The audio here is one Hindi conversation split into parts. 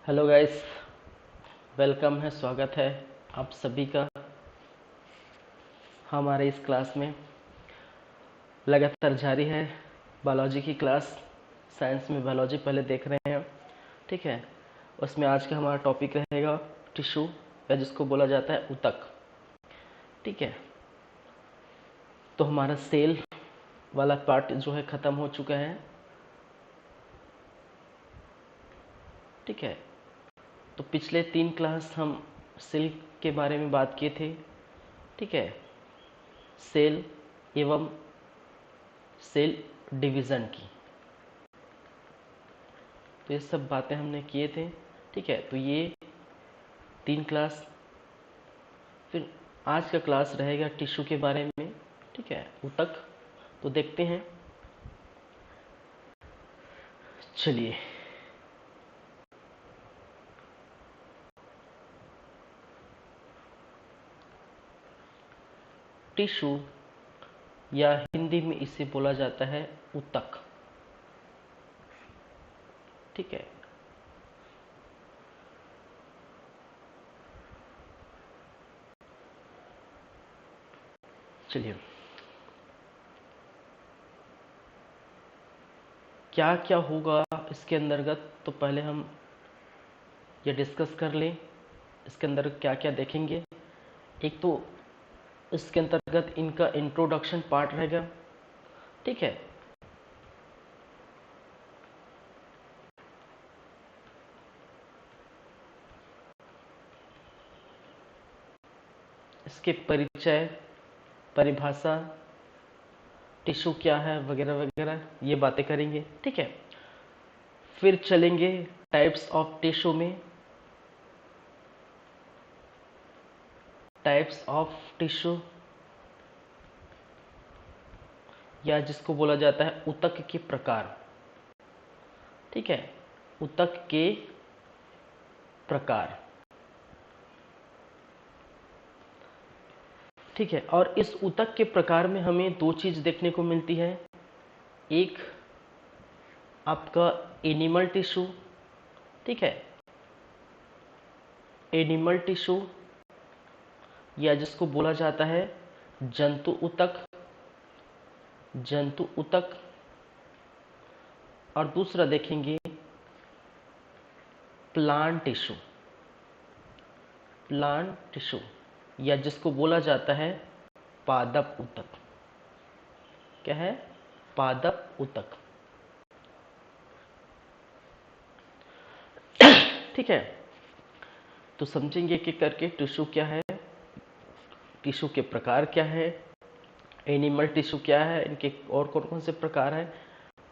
हेलो गाइस, वेलकम है, स्वागत है आप सभी का हमारे इस क्लास में। लगातार जारी है बायोलॉजी की क्लास। साइंस में बायोलॉजी पहले देख रहे हैं, ठीक है। उसमें आज का हमारा टॉपिक रहेगा टिश्यू, या जिसको बोला जाता है ऊतक, ठीक है। तो हमारा सेल वाला पार्ट जो है ख़त्म हो चुका है, ठीक है। तो पिछले 3 क्लास हम सेल के बारे में बात किए थे, ठीक है। सेल एवं सेल डिवीज़न की, तो ये सब बातें हमने किए थे, ठीक है। तो ये 3 क्लास, फिर आज का क्लास रहेगा टिश्यू के बारे में, ठीक है, ऊतक। तो देखते हैं, चलिए। टिश्यू या हिंदी में इसे बोला जाता है ऊतक, ठीक है। चलिए, क्या क्या होगा इसके अंतर्गत, तो पहले हम ये डिस्कस कर लें। इसके अंदर क्या क्या देखेंगे। एक तो इसके अंतर्गत इनका इंट्रोडक्शन पार्ट रहेगा, ठीक है। इसके परिचय, परिभाषा, टिश्यू क्या है, वगैरह वगैरह, ये बातें करेंगे, ठीक है। फिर चलेंगे टाइप्स ऑफ टिश्यू में। टाइप्स ऑफ टिश्यू, या जिसको बोला जाता है ऊतक के प्रकार, ठीक है। ऊतक के प्रकार, ठीक है। और इस ऊतक के प्रकार में हमें 2 चीज़ देखने को मिलती है। एक आपका एनिमल टिश्यू, ठीक है। एनिमल टिश्यू, या जिसको बोला जाता है जंतु ऊतक, जंतु ऊतक। और दूसरा देखेंगे प्लांट टिश्यू, प्लांट टिश्यू, या जिसको बोला जाता है पादप ऊतक। क्या है? पादप ऊतक, ठीक है। तो समझेंगे कि करके टिश्यू क्या है, टिश्यू के प्रकार क्या है, एनिमल टिश्यू क्या है, इनके और कौन कौन से प्रकार हैं,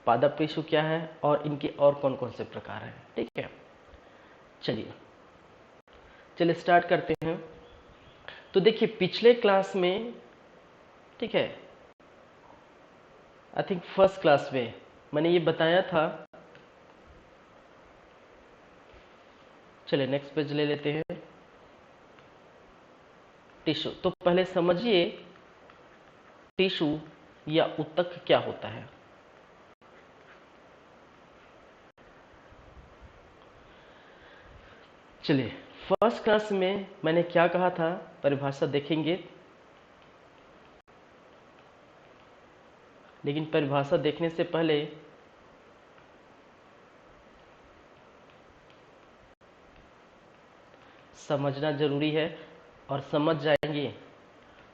पादप टिश्यू क्या है, और इनके और कौन कौन से प्रकार हैं, ठीक है। चलिए चलिए स्टार्ट करते हैं। तो देखिए पिछले क्लास में, ठीक है, आई थिंक फर्स्ट क्लास में मैंने ये बताया था। चलिए नेक्स्ट पेज ले लेते हैं। टिश्यू, तो पहले समझिए टिश्यू या ऊतक क्या होता है। चलिए, फर्स्ट क्लास में मैंने क्या कहा था, परिभाषा देखेंगे। लेकिन परिभाषा देखने से पहले समझना जरूरी है, और समझ जाएंगे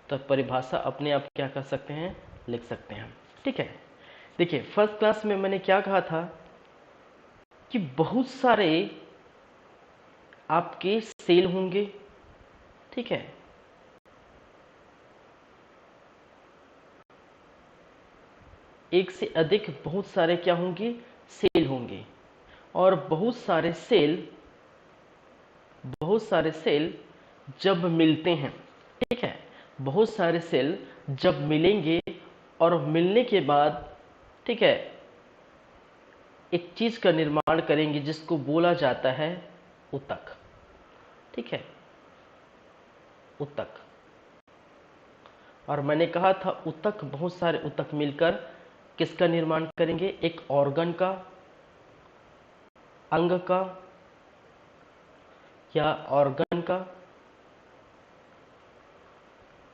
तो परिभाषा अपने आप क्या कर सकते हैं, लिख सकते हैं, ठीक है। देखिए फर्स्ट क्लास में मैंने क्या कहा था कि बहुत सारे आपके सेल होंगे, ठीक है। एक से अधिक बहुत सारे क्या होंगे, सेल होंगे। और बहुत सारे सेल जब मिलते हैं, ठीक है, बहुत सारे सेल जब मिलेंगे और मिलने के बाद, ठीक है, एक चीज का निर्माण करेंगे जिसको बोला जाता है ऊतक, ठीक है, ऊतक। और मैंने कहा था ऊतक, बहुत सारे ऊतक मिलकर किसका निर्माण करेंगे, एक ऑर्गन का, अंग का, या ऑर्गन का,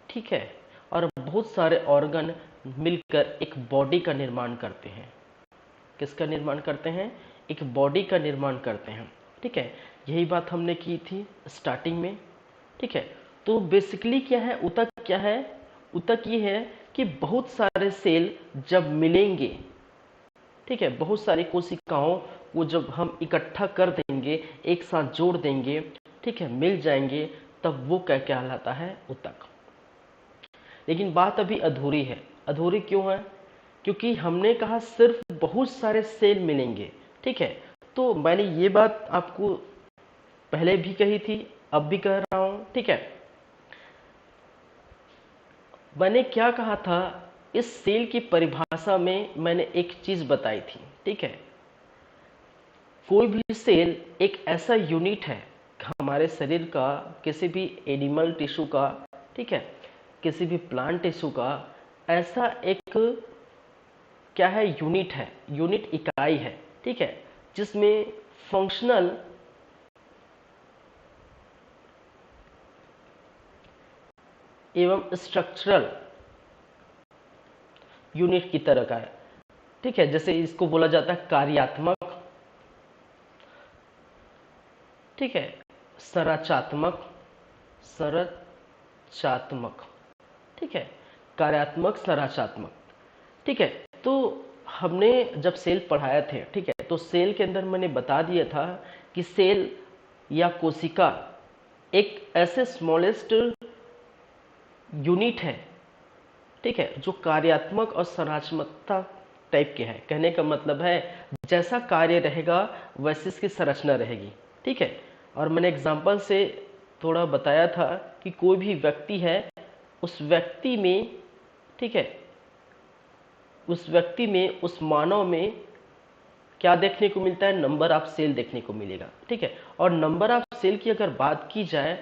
ठीक है। और बहुत सारे ऑर्गन मिलकर एक बॉडी का निर्माण करते हैं। किसका निर्माण करते हैं? एक बॉडी का निर्माण करते हैं, ठीक है। यही बात हमने की थी स्टार्टिंग में, ठीक है। तो बेसिकली क्या है, ऊतक क्या है? ऊतक ये है कि बहुत सारे सेल जब मिलेंगे, ठीक है, बहुत सारी कोशिकाओं को जब हम इकट्ठा कर देंगे, एक साथ जोड़ देंगे, ठीक है, मिल जाएंगे, तब वो क्या कहलाता है? ऊतक। लेकिन बात अभी अधूरी है। अधूरी क्यों है? क्योंकि हमने कहा सिर्फ बहुत सारे सेल मिलेंगे, ठीक है। तो मैंने ये बात आपको पहले भी कही थी, अब भी कह रहा हूं, ठीक है। मैंने क्या कहा था? इस सेल की परिभाषा में मैंने एक चीज बताई थी, ठीक है। कोई भी सेल एक ऐसा यूनिट है हमारे शरीर का, किसी भी एनिमल टिश्यू का, ठीक है, किसी भी प्लांट टिश्यू का, ऐसा एक क्या है? यूनिट है, यूनिट इकाई है, ठीक है, जिसमें फंक्शनल एवं स्ट्रक्चरल यूनिट की तरह का है, ठीक है। जैसे इसको बोला जाता है कार्यात्मक, ठीक है, संरचनात्मक, संरचनात्मक, ठीक है, कार्यात्मक, संरचनात्मक, ठीक है। तो हमने जब सेल पढ़ाए थे, ठीक है, तो सेल के अंदर मैंने बता दिया था कि सेल या कोशिका एक ऐसे स्मॉलेस्ट यूनिट है, ठीक है, जो कार्यात्मक और संरचनात्मकता टाइप के हैं। कहने का मतलब है जैसा कार्य रहेगा वैसे इसकी संरचना रहेगी, ठीक है। और मैंने एग्जांपल से थोड़ा बताया था कि कोई भी व्यक्ति है, उस व्यक्ति में, ठीक है, उस व्यक्ति में, उस मानव में क्या देखने को मिलता है? नंबर ऑफ सेल देखने को मिलेगा, ठीक है। और नंबर ऑफ सेल की अगर बात की जाए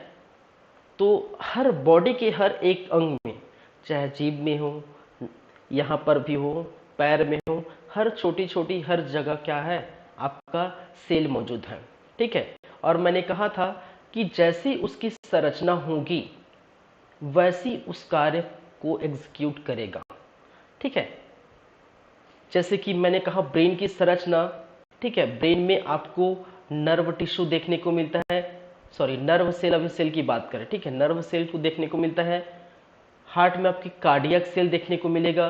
तो हर बॉडी के हर एक अंग में, चाहे जीभ में हो, यहाँ पर भी हो, पैर में हो, हर छोटी छोटी हर जगह क्या है? आपका सेल मौजूद है, ठीक है। और मैंने कहा था कि जैसी उसकी संरचना होगी वैसी उस कार्य को एग्जीक्यूट करेगा, ठीक है। जैसे कि मैंने कहा ब्रेन की संरचना, ठीक है, ब्रेन में आपको नर्व टिश्यू देखने को मिलता है, सॉरी नर्व सेल, अभी सेल की बात करें, ठीक है, नर्व सेल को देखने को मिलता है। हार्ट में आपकी कार्डियक सेल देखने को मिलेगा,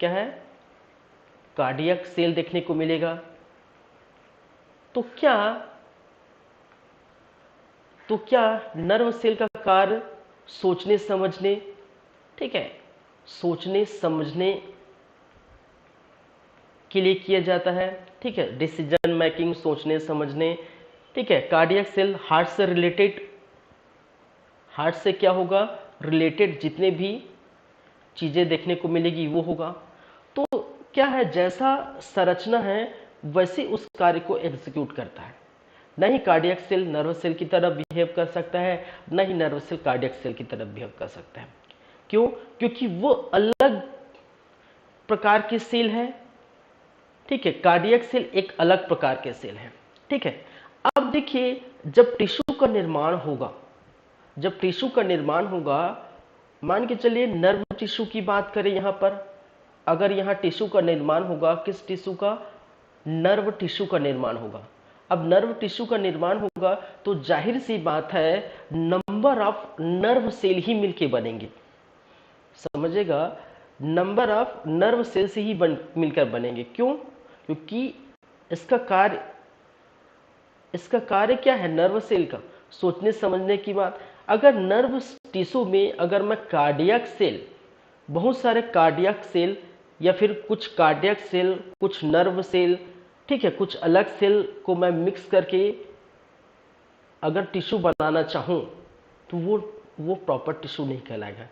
क्या है? कार्डियक सेल देखने को मिलेगा। तो क्या नर्व सेल का कार्य सोचने समझने, ठीक है, सोचने समझने के लिए किया जाता है, ठीक है, डिसीजन मेकिंग, सोचने समझने, ठीक है। कार्डियक सेल हार्ट से रिलेटेड, हार्ट से क्या होगा? रिलेटेड जितने भी चीजें देखने को मिलेगी वो होगा। तो क्या है, जैसा संरचना है वैसे उस कार्य को एग्जीक्यूट करता है। न ही कार्डियक सेल नर्व सेल की तरह बिहेव कर सकता है, न ही नर्व सेल कार्डियक सेल की तरह बिहेव कर सकता है। क्यों? क्योंकि वो अलग प्रकार के सेल है, ठीक है। कार्डियक सेल एक अलग प्रकार के सेल है, ठीक है। अब देखिए, जब टिश्यू का निर्माण होगा, जब टिश्यू का निर्माण होगा, मान के चलिए नर्व टिश्यू की बात करें यहां पर, अगर यहां टिश्यू का निर्माण होगा, किस टिश्यू का? नर्व टिश्यू का निर्माण होगा। अब नर्व टिश्यू का निर्माण होगा तो जाहिर सी बात है नंबर ऑफ नर्व सेल ही मिलके बनेंगे, समझेगा, नंबर ऑफ नर्व सेल से ही मिलकर बनेंगे। क्यों? क्योंकि इसका कार्य क्या है? नर्व सेल का सोचने समझने की बात। अगर नर्व टिश्यू में अगर मैं कार्डियक सेल, बहुत सारे कार्डियक सेल या फिर कुछ कार्डियक सेल, कुछ नर्व सेल, ठीक है, कुछ अलग सेल को मैं मिक्स करके अगर टिश्यू बनाना चाहूं तो वो प्रॉपर टिश्यू नहीं कहलाएगा।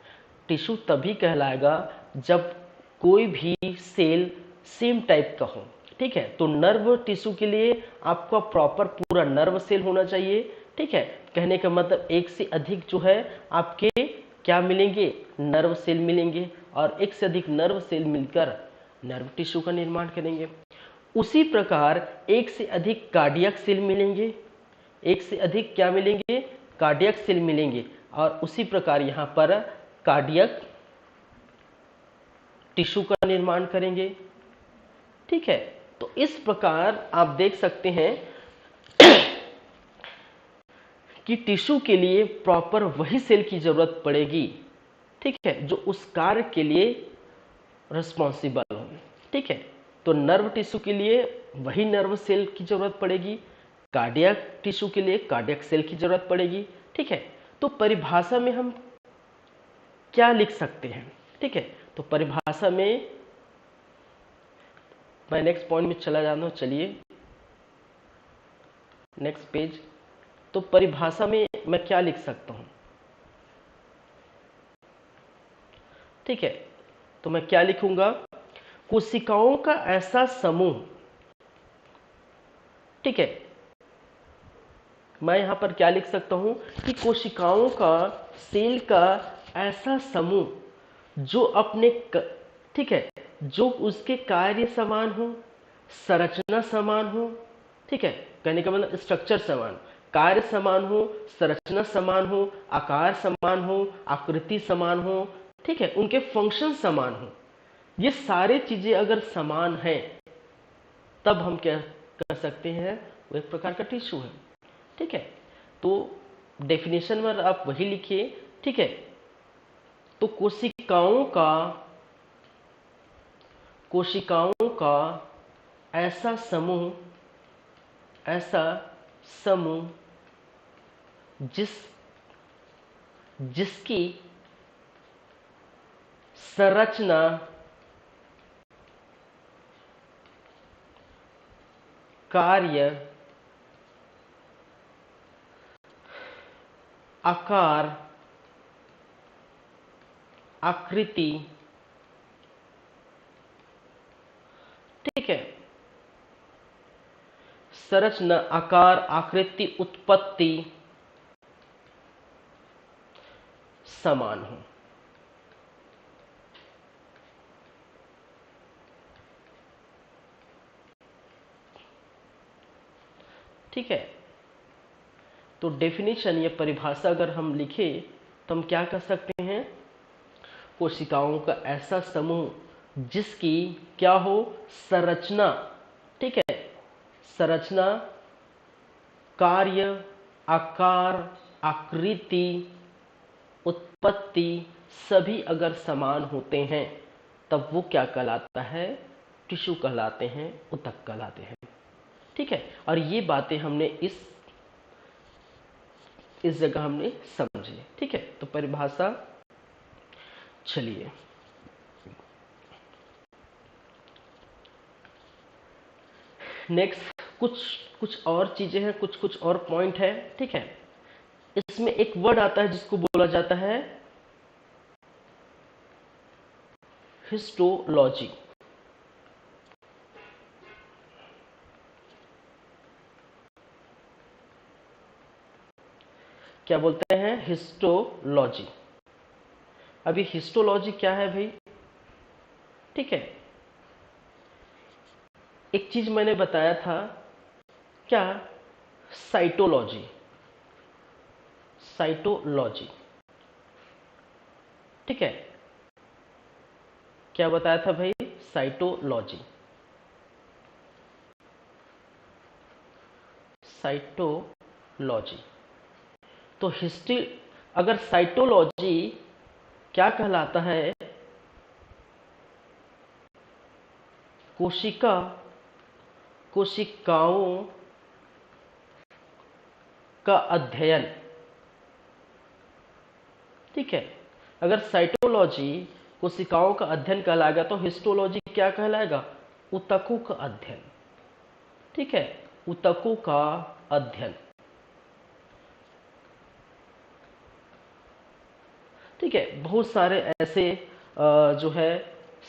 टिश्यू तभी कहलाएगा जब कोई भी सेल सेम टाइप का हो, ठीक है। तो नर्व टिश्यू के लिए आपका प्रॉपर पूरा नर्व सेल होना चाहिए, ठीक है। कहने का मतलब एक से अधिक जो है आपके क्या मिलेंगे? नर्व सेल मिलेंगे, और एक से अधिक नर्व सेल मिलकर नर्व टिश्यू का निर्माण करेंगे। उसी प्रकार एक से अधिक कार्डियक सेल मिलेंगे, एक से अधिक क्या मिलेंगे, कार्डियक सेल मिलेंगे, और उसी प्रकार यहाँ पर कार्डियक टिश्यू का निर्माण करेंगे। ठीक है, तो इस प्रकार आप देख सकते हैं कि टिश्यू के लिए प्रॉपर वही सेल की जरूरत पड़ेगी, ठीक है, जो उस कार्य के लिए रिस्पॉन्सिबल हो। ठीक है, तो नर्व टिश्यू के लिए वही नर्व सेल की जरूरत पड़ेगी, कार्डियक टिश्यू के लिए कार्डियक सेल की जरूरत पड़ेगी। ठीक है, तो परिभाषा में हम क्या लिख सकते हैं? ठीक है, तो परिभाषा में मैं नेक्स्ट पॉइंट में चला जाता हूं, चलिए नेक्स्ट पेज। तो परिभाषा में मैं क्या लिख सकता हूं? ठीक है, तो मैं क्या लिखूंगा, कोशिकाओं का ऐसा समूह। ठीक है, मैं यहां पर क्या लिख सकता हूं कि कोशिकाओं का, सेल का ऐसा समूह जो अपने ठीक है, जो उसके कार्य समान हो, संरचना समान हो। ठीक है, कहने का मतलब स्ट्रक्चर समान, कार्य समान हो, संरचना समान हो, आकार समान हो, आकृति समान हो। ठीक है, उनके फंक्शन समान हो। ये सारे चीजें अगर समान है तब हम क्या कर सकते हैं, वो एक प्रकार का टिश्यू है। ठीक है, तो डेफिनेशन में आप वही लिखिए। ठीक है, तो कोशिकाओं का ऐसा समूह जिसकी संरचना, कार्य, आकार, आकृति, ठीक है, संरचना, आकार, आकृति, उत्पत्ति समान हो। ठीक है, तो डेफिनेशन या परिभाषा अगर हम लिखें तो हम क्या कर सकते हैं, कोशिकाओं का ऐसा समूह जिसकी क्या हो, संरचना, ठीक है, संरचना, कार्य, आकार, आकृति, उत्पत्ति सभी अगर समान होते हैं तब वो क्या कहलाता है, टिश्यू कहलाते हैं, ऊतक कहलाते हैं। ठीक है, और ये बातें हमने इस जगह हमने समझी। ठीक है, तो परिभाषा, चलिए नेक्स्ट कुछ और चीजें हैं, कुछ और पॉइंट है। ठीक है, इसमें एक वर्ड आता है जिसको बोला जाता है हिस्टोलॉजी। क्या बोलते हैं, हिस्टोलॉजी। अभी हिस्टोलॉजी क्या है भाई? ठीक है, एक चीज मैंने बताया था, क्या, साइटोलॉजी, साइटोलॉजी। ठीक है, क्या बताया था भाई, साइटोलॉजी, साइटोलॉजी। तो हिस्ट्री, अगर साइटोलॉजी क्या कहलाता है, कोशिकाओं का अध्ययन। ठीक है, अगर साइटोलॉजी कोशिकाओं का अध्ययन कहलाएगा तो हिस्टोलॉजी क्या कहलाएगा, ऊतकों का अध्ययन। ठीक है, ऊतकों का अध्ययन। ठीक है, बहुत सारे ऐसे जो है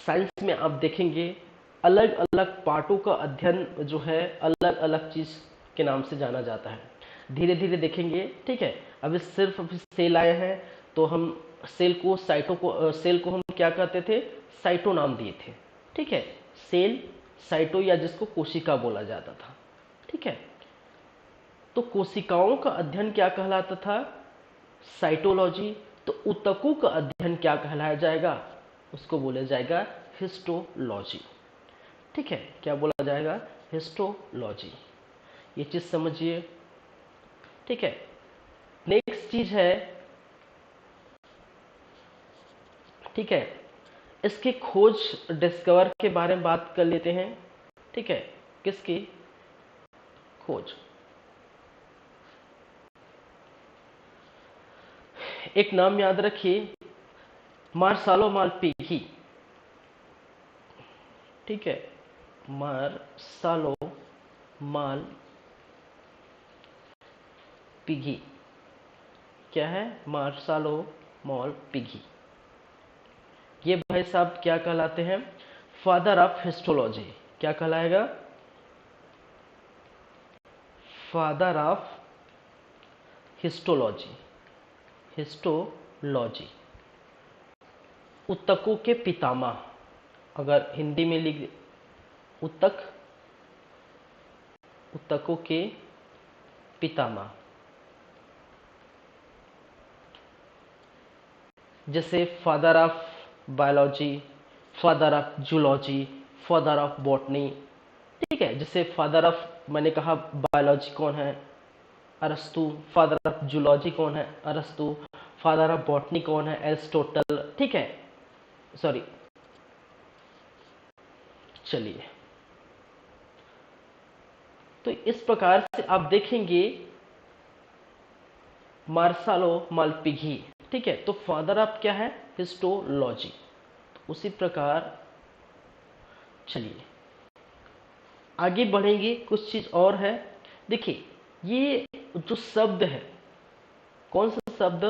साइंस में आप देखेंगे अलग अलग पार्टों का अध्ययन जो है अलग अलग चीज के नाम से जाना जाता है। धीरे धीरे देखेंगे। ठीक है, अभी सेल आए हैं तो हम सेल को हम क्या कहते थे, साइटो नाम दिए थे। ठीक है, सेल, साइटो, या जिसको कोशिका बोला जाता था। ठीक है, तो कोशिकाओं का अध्ययन क्या कहलाता था? साइटोलॉजी। तो ऊतकों का अध्ययन क्या कहलाया जाएगा? उसको बोला जाएगा हिस्टोलॉजी। ठीक है, क्या बोला जाएगा? हिस्टोलॉजी। ये चीज समझिए। ठीक है, नेक्स्ट चीज है, ठीक है, इसके खोज डिस्कवर के बारे में बात कर लेते हैं। ठीक है, किसकी खोज? एक नाम याद रखिए, मार्सालो मालपिघी। ठीक है, मार्सालो मालपिघी। क्या है? मार्सालो मालपिघी। ये भाई साहब क्या कहलाते हैं? Father of histology. क्या कहलाएगा? Father of histology. हिस्टोलॉजी, ऊतकों के पितामह। अगर हिंदी में लिख, ऊतकों के पितामह। जैसे father of biology, father of zoology, father of botany. ठीक है, जैसे फादर ऑफ, मैंने कहा बायोलॉजी कौन है? अरस्तु। फादर ऑफ जूलॉजी कौन है? अरस्तु। फादर ऑफ बॉटनी कौन है? एरिस्टोटल। ठीक है, सॉरी, चलिए। तो इस प्रकार से आप देखेंगे मार्सालो मालपिघी। ठीक है, तो फादर ऑफ क्या है? हिस्टोलॉजी। तो उसी प्रकार चलिए आगे बढ़ेंगे। कुछ चीज और है, देखिए ये जो शब्द है, कौन सा शब्द?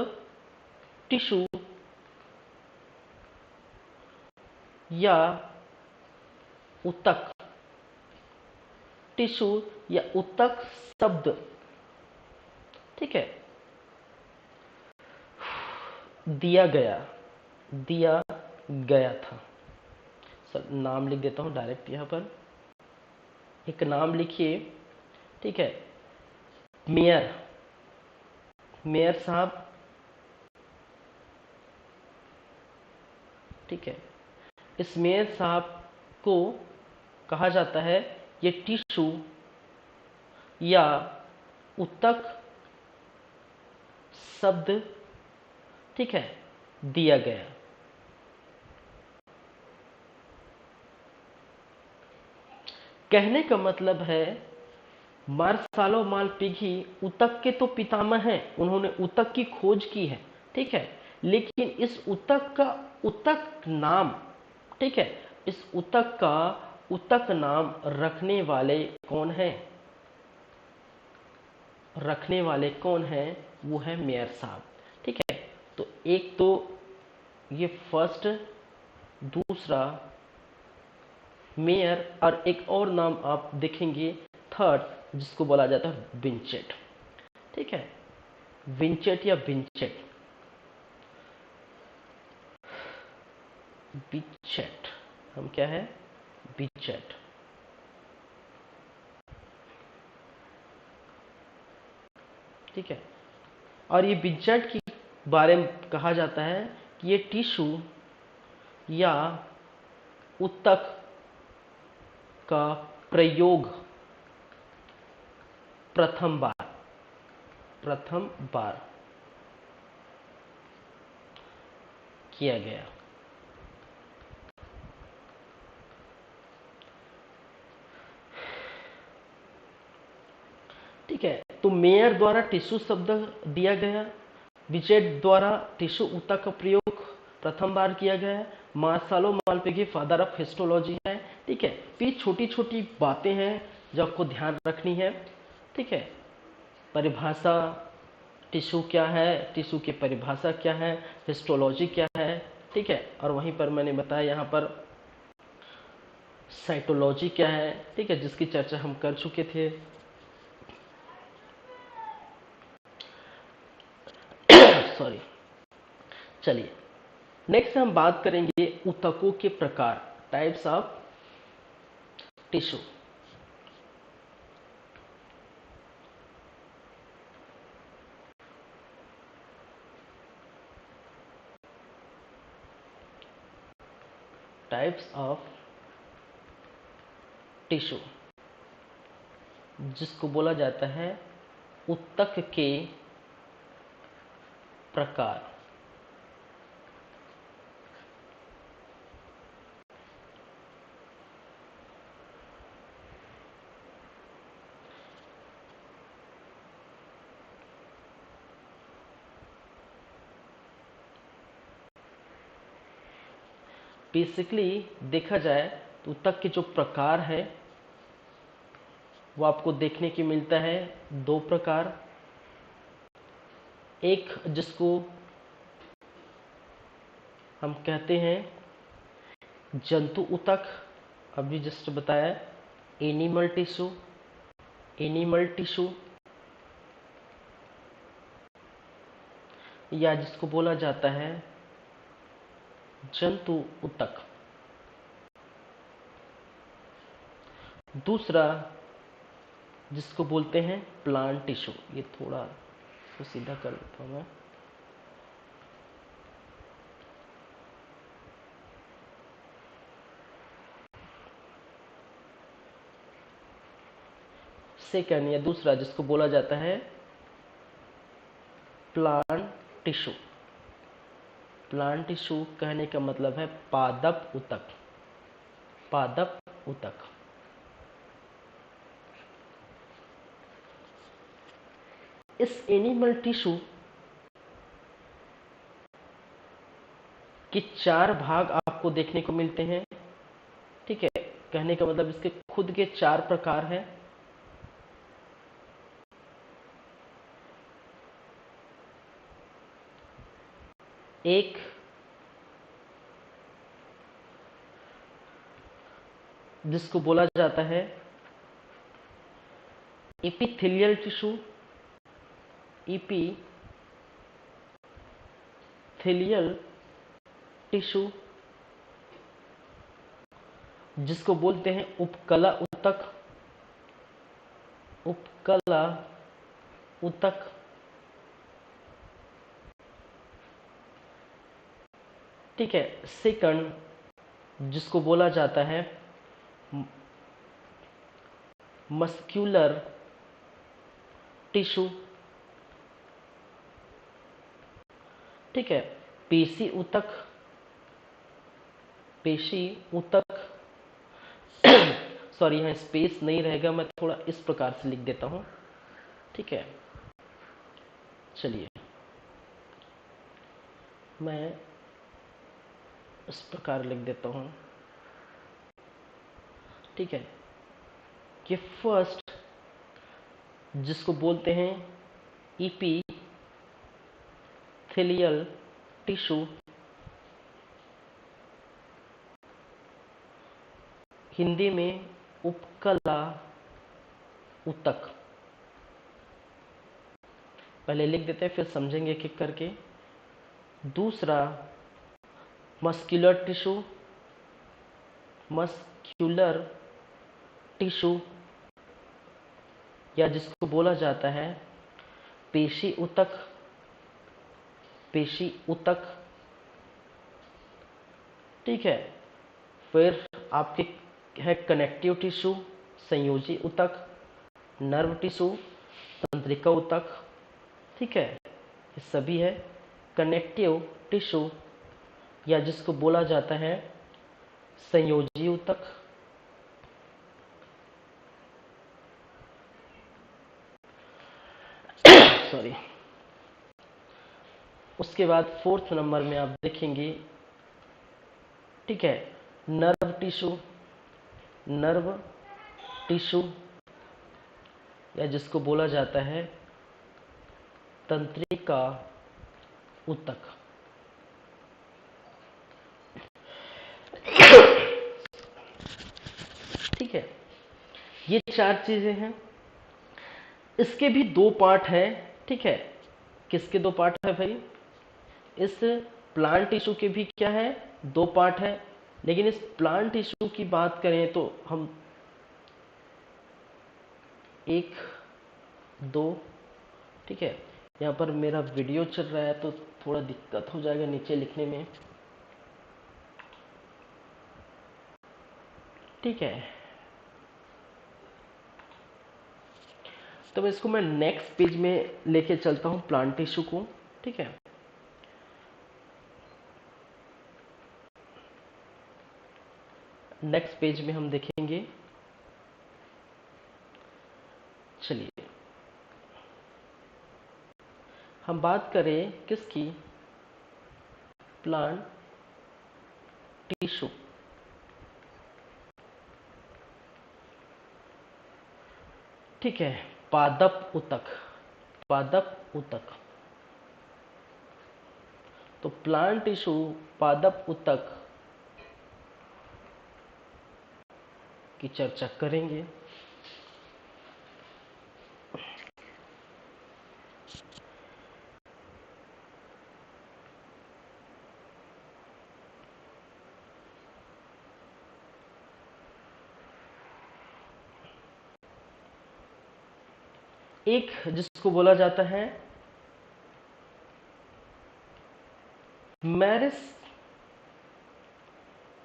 टिश्यू या ऊतक। टिश्यू या ऊतक शब्द, ठीक है, दिया गया था। सर नाम लिख देता हूं डायरेक्ट यहां पर। एक नाम लिखिए। ठीक है, मेयर, मेयर साहब। ठीक है, इस मेयर साहब को कहा जाता है ये टिश्यू या ऊतक शब्द, ठीक है, दिया गया। कहने का मतलब है मार्सालो मालपिघी ऊतक के तो पितामह हैं, उन्होंने ऊतक की खोज की है। ठीक है, लेकिन इस ऊतक का ऊतक नाम, ठीक है, इस ऊतक का ऊतक नाम रखने वाले कौन हैं? रखने वाले कौन हैं? वो है मेयर साहब। ठीक है, तो एक तो ये फर्स्ट, दूसरा मेयर, और एक और नाम आप देखेंगे थर्ड, जिसको बोला जाता है विंचेट। ठीक है, विंचेट या विंचेट, विंचेट, हम क्या है? विंचेट। ठीक है, और ये विंचेट के बारे में कहा जाता है कि ये टिश्यू या ऊतक का प्रयोग प्रथम बार किया गया। ठीक है, तो मेयर द्वारा टिश्यू शब्द दिया गया, विचेट द्वारा टिश्यू ऊतक का प्रयोग प्रथम बार किया गया है, मार्सालो मालपिघी फादर ऑफ हिस्टोलॉजी है। ठीक है, तो ये छोटी छोटी बातें हैं जो आपको ध्यान रखनी है। ठीक है, परिभाषा, टिश्यू क्या है, टिश्यू की परिभाषा क्या है, हिस्टोलॉजी क्या है। ठीक है, और वहीं पर मैंने बताया यहाँ पर साइटोलॉजी क्या है। ठीक है, जिसकी चर्चा हम कर चुके थे। सॉरी, चलिए नेक्स्ट हम बात करेंगे ऊतकों के प्रकार, types of tissue. Types of tissue, जिसको बोला जाता है ऊतक के प्रकार। बेसिकली देखा जाए तो ऊतक के जो प्रकार है वो आपको देखने की मिलता है दो प्रकार। एक जिसको हम कहते हैं जंतु ऊतक, अभी जस्ट बताया, एनिमल टिश्यू, या जिसको बोला जाता है जंतु ऊतक। दूसरा जिसको बोलते हैं प्लांट टिश्यू। ये थोड़ा तो सीधा कर लेता हूं मैं। सेकंड या दूसरा जिसको बोला जाता है प्लांट टिश्यू। प्लांट टिश्यू कहने का मतलब है पादप ऊतक। इस एनिमल टिश्यू के चार भाग आपको देखने को मिलते हैं। ठीक है, कहने का मतलब इसके खुद के चार प्रकार हैं। एक जिसको बोला जाता है एपिथेलियल टिश्यू, जिसको बोलते हैं उपकला ऊतक। ठीक है, सेकंड जिसको बोला जाता है मस्क्यूलर टिश्यू। ठीक है, पेशी ऊतक सॉरी, यहाँ स्पेस नहीं रहेगा, मैं थोड़ा इस प्रकार से लिख देता हूं। ठीक है, चलिए मैं इस प्रकार लिख देता हूं। ठीक है, कि फर्स्ट जिसको बोलते हैं इपीथेलियल टिश्यू, हिंदी में उपकला ऊतक। पहले लिख देते हैं फिर समझेंगे एक एक करके। दूसरा मस्क्यूलर टिश्यू, या जिसको बोला जाता है पेशी ऊतक। ठीक है, फिर आपके है कनेक्टिव टिश्यू, संयोजी ऊतक, नर्व टिश्यू, तंत्रिका ऊतक। ठीक है, ये सभी है कनेक्टिव टिश्यू, या जिसको बोला जाता है संयोजी ऊतक। सॉरी। उसके बाद फोर्थ नंबर में आप देखेंगे, ठीक है, नर्व टिश्यू, या जिसको बोला जाता है तंत्रिका ऊतक। ठीक है, ये चार चीजें हैं। इसके भी दो पार्ट हैं। ठीक है, किसके दो पार्ट है भाई? इस प्लांट टिश्यू के भी क्या है, दो पार्ट है। लेकिन इस प्लांट टिश्यू की बात करें तो हम एक दो, ठीक है, यहाँ पर मेरा वीडियो चल रहा है तो थोड़ा दिक्कत हो जाएगा नीचे लिखने में। ठीक है, तो इसको मैं नेक्स्ट पेज में लेके चलता हूँ प्लांट टिश्यू को। ठीक है, नेक्स्ट पेज में हम देखेंगे। चलिए हम बात करें किसकी, प्लांट टिश्यू। ठीक है, पादप ऊतक, पादप ऊतक। तो प्लांट टिश्यू पादप ऊतक की चर्चा करेंगे। एक जिसको बोला जाता है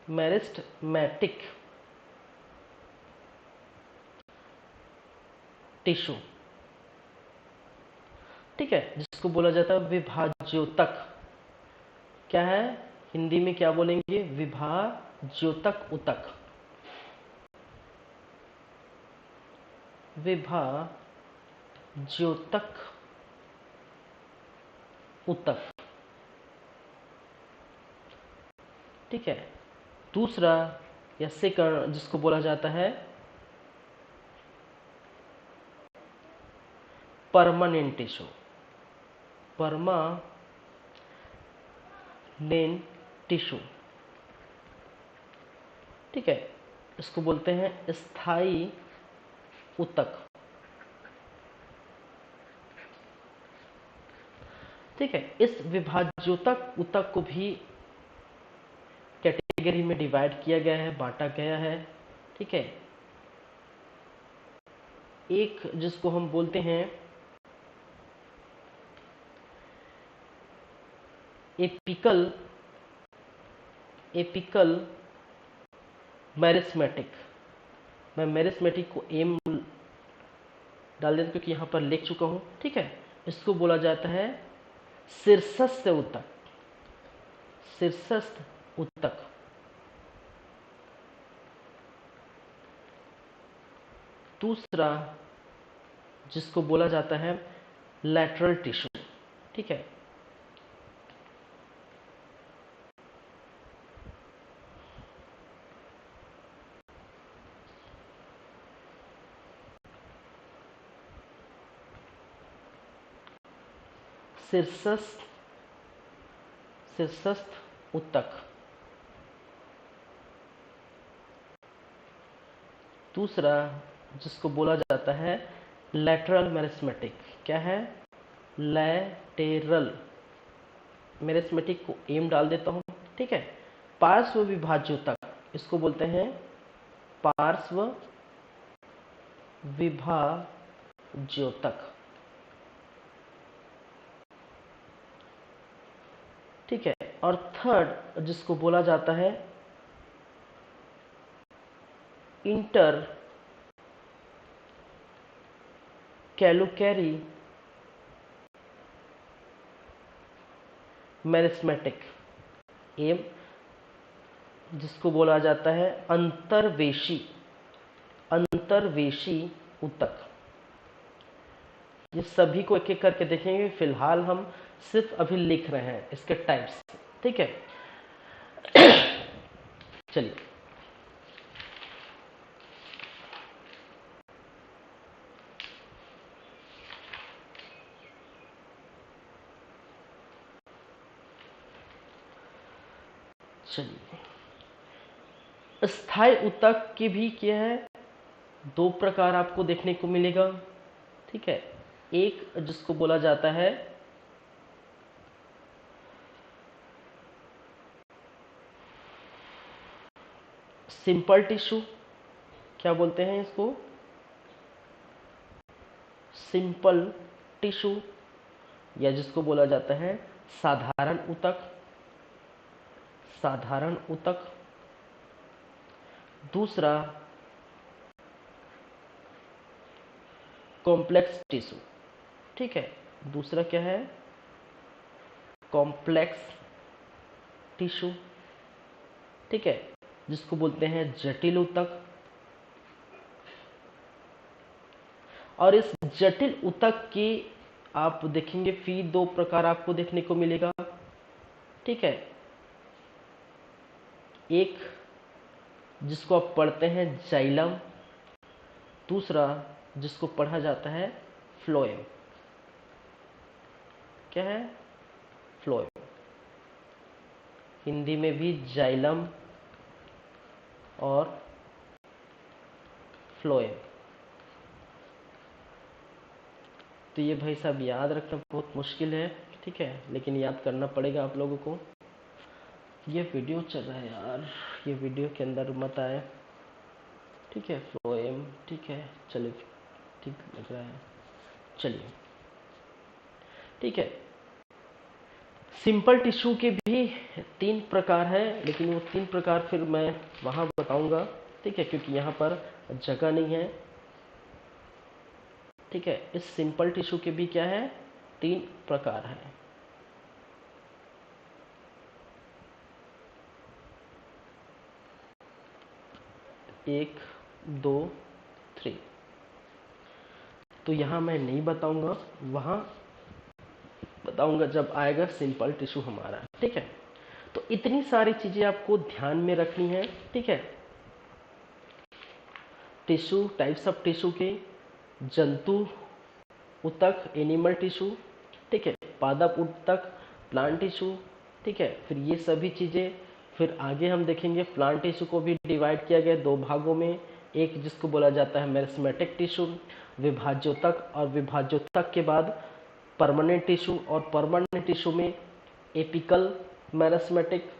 मेरिस्टेमेटिक टिश्यू। ठीक है, जिसको बोला जाता है विभाज्योतक। क्या है, हिंदी में क्या बोलेंगे, विभाज्योतक ऊतक, विभाज्योतक ऊतक। ठीक है, दूसरा या सेकंड जिसको बोला जाता है परमानेंट टिश्यू, परमानेंट टिश्यू। ठीक है, इसको बोलते हैं स्थायी ऊतक। ठीक है, इस विभाज्योतक ऊतक को भी कैटेगरी में डिवाइड किया गया है, बांटा गया है। ठीक है, एक जिसको हम बोलते हैं एपिकल मेरिस्मेटिक। मैं मेरिस्मेटिक को एम डाल देता क्योंकि यहां पर लिख चुका हूं। ठीक है, इसको बोला जाता है शीर्षस्थ ऊतक, शीर्षस्थ ऊतक। दूसरा जिसको बोला जाता है लैटरल टिश्यू। ठीक है, शीर्षस्थ ऊतक। दूसरा जिसको बोला जाता है लैटरल मेरिस्मेटिक। क्या है, लैटेरल मेरिस्मेटिक को एम डाल देता हूं। ठीक है, पार्श्व विभाज्योतक, इसको बोलते हैं पार्श्व विभाज्योतक। ठीक है, और थर्ड जिसको बोला जाता है इंटर कैलुकैरी मेरिस्मेटिक, एम जिसको बोला जाता है अंतर्वेशी ऊतक। ये सभी को एक एक करके देखेंगे, फिलहाल हम सिर्फ अभी लिख रहे हैं इसके टाइप्स। ठीक है, चलिए स्थायी ऊतक की भी क्या है, दो प्रकार आपको देखने को मिलेगा। ठीक है, एक जिसको बोला जाता है सिंपल टिश्यू। क्या बोलते हैं इसको, सिंपल टिश्यू, या जिसको बोला जाता है साधारण ऊतक, साधारण ऊतक। दूसरा कॉम्प्लेक्स टिश्यू, ठीक है, दूसरा क्या है, कॉम्प्लेक्स टिश्यू, ठीक है, जिसको बोलते हैं जटिल ऊतक। और इस जटिल ऊतक की आप देखेंगे फिर दो प्रकार आपको देखने को मिलेगा, ठीक है, एक जिसको आप पढ़ते हैं जाइलम, दूसरा जिसको पढ़ा जाता है फ्लोएम। क्या है, फ्लोएम, हिंदी में भी जाइलम और फ्लोएम। तो ये भाई साहब याद रखना बहुत मुश्किल है, ठीक है, लेकिन याद करना पड़ेगा आप लोगों को। ये वीडियो चल रहा है यार, ये वीडियो के अंदर मत आए, ठीक है, फ्लोएम, ठीक है, चलिए, ठीक लग रहा है, चलिए, ठीक है। सिंपल टिश्यू के भी 3 प्रकार है, लेकिन वो 3 प्रकार फिर मैं वहाँ बताऊंगा, ठीक है, क्योंकि यहाँ पर जगह नहीं है, ठीक है। इस सिंपल टिश्यू के भी क्या है, 3 प्रकार है। एक, दो, 3। तो यहाँ मैं नहीं बताऊंगा, वहाँ बताऊंगा जब आएगा सिंपल टिश्यू हमारा, ठीक है। तो इतनी सारी चीजें आपको ध्यान में रखनी है, ठीक है। टिश्यू, टाइप्स ऑफ टिश्यू के, जंतु ऊतक एनिमल टिश्यू, ठीक है, पादप ऊतक प्लांट टिश्यू, ठीक है। फिर ये सभी चीज़ें फिर आगे हम देखेंगे। प्लांट टिश्यू को भी डिवाइड किया गया 2 भागों में, एक जिसको बोला जाता है मेरिस्मेटिक टिश्यू, विभाज्योतक, और विभाज्योतक के बाद परमानेंट टिश्यू, और परमानेंट टिश्यू में एपिकल मेरिस्मेटिक,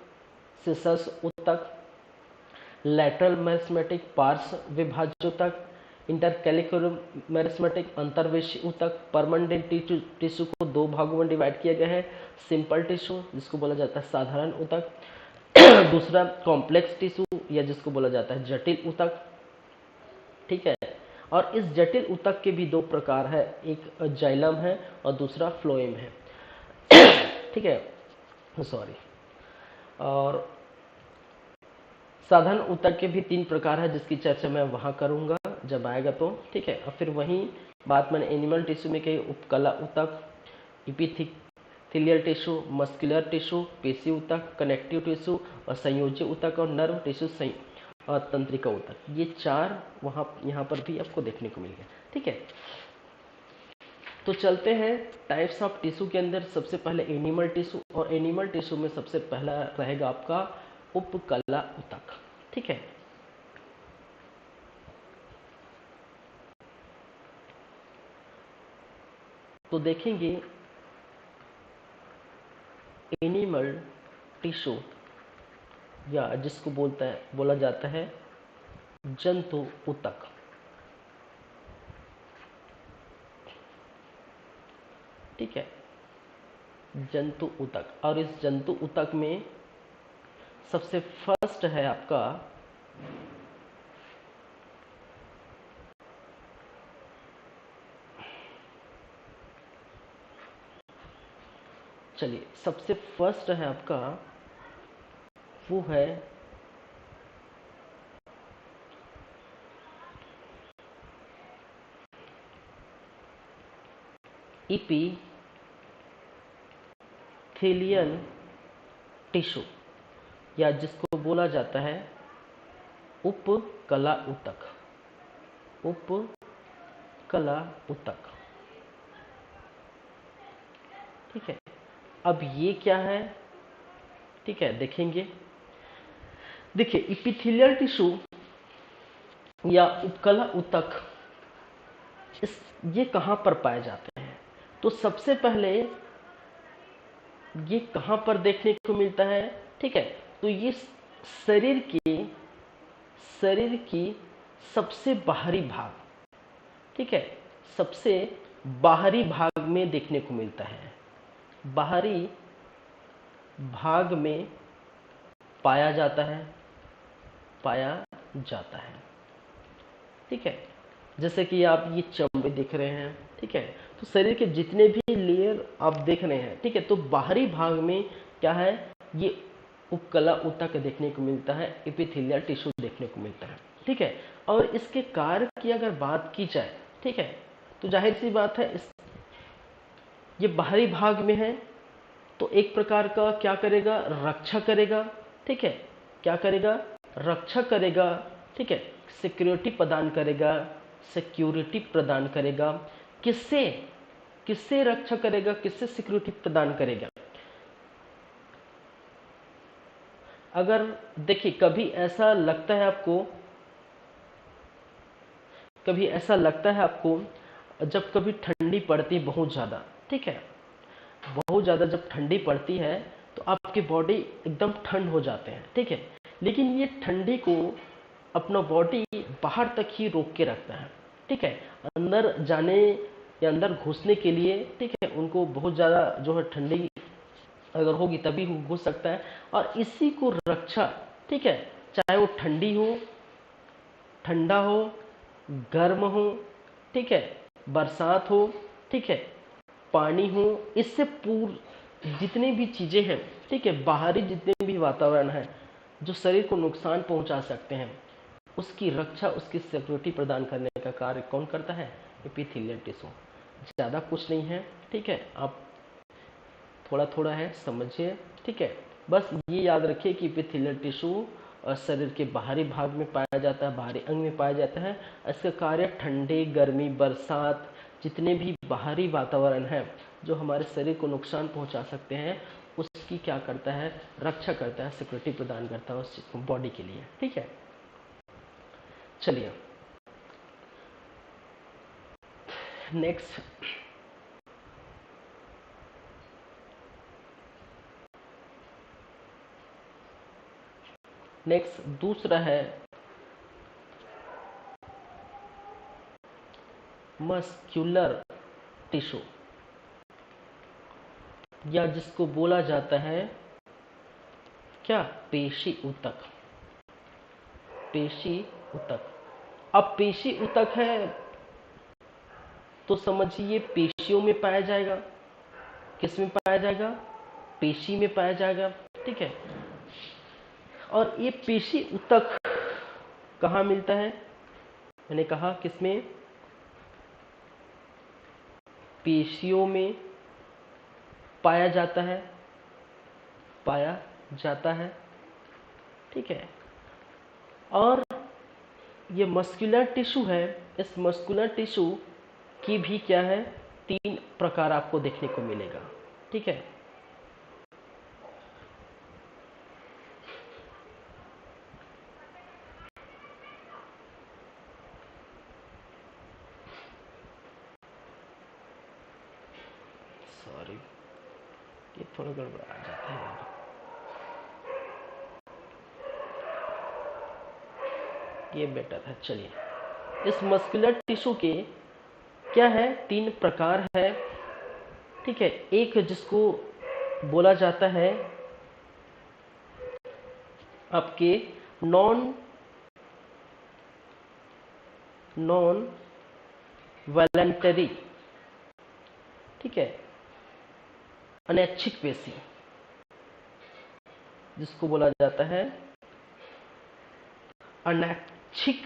सिसस ऊतक, लैटरल मेरिस्मेटिक पार्श्व विभाज्योतक, इंटरकैलिकुलर मेरिस्मेटिक अंतर्वेशी ऊतक। परमानेंट टिश्यू को 2 भागों में डिवाइड किया गया है, सिंपल टिश्यू जिसको बोला जाता है साधारण ऊतक, दूसरा कॉम्प्लेक्स टिश्यू या जिसको बोला जाता है जटिल ऊतक, ठीक है। और इस जटिल ऊतक के भी 2 प्रकार है, एक जाइलम है और दूसरा फ्लोएम है, ठीक है, सॉरी। और साधारण ऊतक के भी 3 प्रकार है, जिसकी चर्चा मैं वहां करूंगा जब आएगा तो, ठीक है। और फिर वहीं बात मैंने एनिमल टिश्यू में कही, उपकला ऊतक, इपिथेलियल टिश्यू, मस्कुलर टिश्यू, पेशी ऊतक, कनेक्टिव टिश्यू और संयोजी ऊतक, और नर्व टिश्यू और तंत्रिका ऊतक। ये 4 वहाँ यहाँ पर भी आपको देखने को मिलेगा, ठीक है। तो चलते हैं टाइप्स ऑफ टिश्यू के अंदर। सबसे पहले एनिमल टिश्यू, और एनिमल टिश्यू में सबसे पहला रहेगा आपका उपकला ऊतक, ठीक है। तो देखेंगे एनिमल टिश्यू या जिसको बोला जाता है जंतु ऊतक, ठीक है, जंतु ऊतक। और इस जंतु ऊतक में सबसे फर्स्ट है आपका चलिए, सबसे फर्स्ट है आपका, वो है इपीथेलियल टिश्यू या जिसको बोला जाता है उपकला ऊतक, उपकला ऊतक, ठीक है। अब ये क्या है, ठीक है, देखेंगे। देखिए, इपिथेलियल टिश्यू या उपकला ऊतक ये कहाँ पर पाए जाते हैं? तो सबसे पहले ये कहाँ पर देखने को मिलता है, ठीक है। तो ये शरीर की सबसे बाहरी भाग, ठीक है, सबसे बाहरी भाग में देखने को मिलता है, बाहरी भाग में पाया जाता है, पाया जाता है। ठीक है, जैसे कि आप ये चमड़े देख रहे हैं, ठीक है, तो शरीर के जितने भी लेयर आप देख रहे हैं, ठीक है, तो बाहरी भाग में क्या है, ये उपकला ऊतक देखने को मिलता है, एपिथेलियल टिश्यू देखने को मिलता है। ठीक है, और इसके कार्य की अगर बात की जाए, ठीक है, तो जाहिर सी बात है ये बाहरी भाग में है, तो एक प्रकार का क्या करेगा, रक्षा करेगा। ठीक है, क्या करेगा, रक्षा करेगा। ठीक है, सिक्योरिटी प्रदान करेगा, सिक्योरिटी प्रदान करेगा। किससे, किससे रक्षा करेगा, किससे सिक्योरिटी प्रदान करेगा। अगर देखिए कभी ऐसा लगता है आपको, कभी ऐसा लगता है आपको, जब कभी ठंडी पड़ती बहुत ज़्यादा, ठीक है, बहुत ज़्यादा जब ठंडी पड़ती है तो आपकी बॉडी एकदम ठंड हो जाते हैं। ठीक है, लेकिन ये ठंडी को अपना बॉडी बाहर तक ही रोक के रखता है। ठीक है, अंदर जाने या अंदर घुसने के लिए, ठीक है, उनको बहुत ज़्यादा जो है ठंडी अगर होगी तभी वो घुस सकता है, और इसी को रक्षा, ठीक है, चाहे वो ठंडी हो, ठंडा हो, गर्म हो, ठीक है, बरसात हो, ठीक है, पानी हो, इससे जितनी भी चीज़ें हैं, ठीक है, बाहरी जितने भी वातावरण है जो शरीर को नुकसान पहुंचा सकते हैं, उसकी रक्षा, उसकी सिक्योरिटी प्रदान करने का कार्य कौन करता है, एपिथेलियल टिश्यू। ज़्यादा कुछ नहीं है। ठीक है, आप थोड़ा थोड़ा है समझिए। ठीक है, बस ये याद रखिए कि एपिथेलियल टिश्यू शरीर के बाहरी भाग में पाया जाता है, बाहरी अंग में पाया जाता है। इसका कार्य ठंडे, गर्मी, बरसात, जितने भी बाहरी वातावरण है जो हमारे शरीर को नुकसान पहुंचा सकते हैं, उसकी क्या करता है, रक्षा करता है, सिक्योरिटी प्रदान करता है उस बॉडी के लिए। ठीक है, चलिए नेक्स्ट, दूसरा है मस्क्यूलर टिश्यू, या जिसको बोला जाता है क्या, पेशी ऊतक। पेशी ऊतक, अब पेशी ऊतक है तो समझिए पेशियों में पाया जाएगा। किस में पाया जाएगा, पेशी में पाया जाएगा। ठीक है, और ये पेशी ऊतक कहाँ मिलता है, मैंने कहा किसमें, पेशियों में पाया जाता है, पाया जाता है। ठीक है, और ये मस्कुलर टिश्यू है, इस मस्कुलर टिश्यू की भी क्या है, 3 प्रकार आपको देखने को मिलेगा। ठीक है, सॉरी ये थोड़ा गड़बड़ा जाता है यार, ये बेटर है। चलिए, इस मस्कुलर टिश्यू के क्या है, 3 प्रकार है। ठीक है, एक जिसको बोला जाता है आपके नॉन वॉलंटरी, ठीक है, अनैच्छिक पेशी, जिसको बोला जाता है अनैच्छिक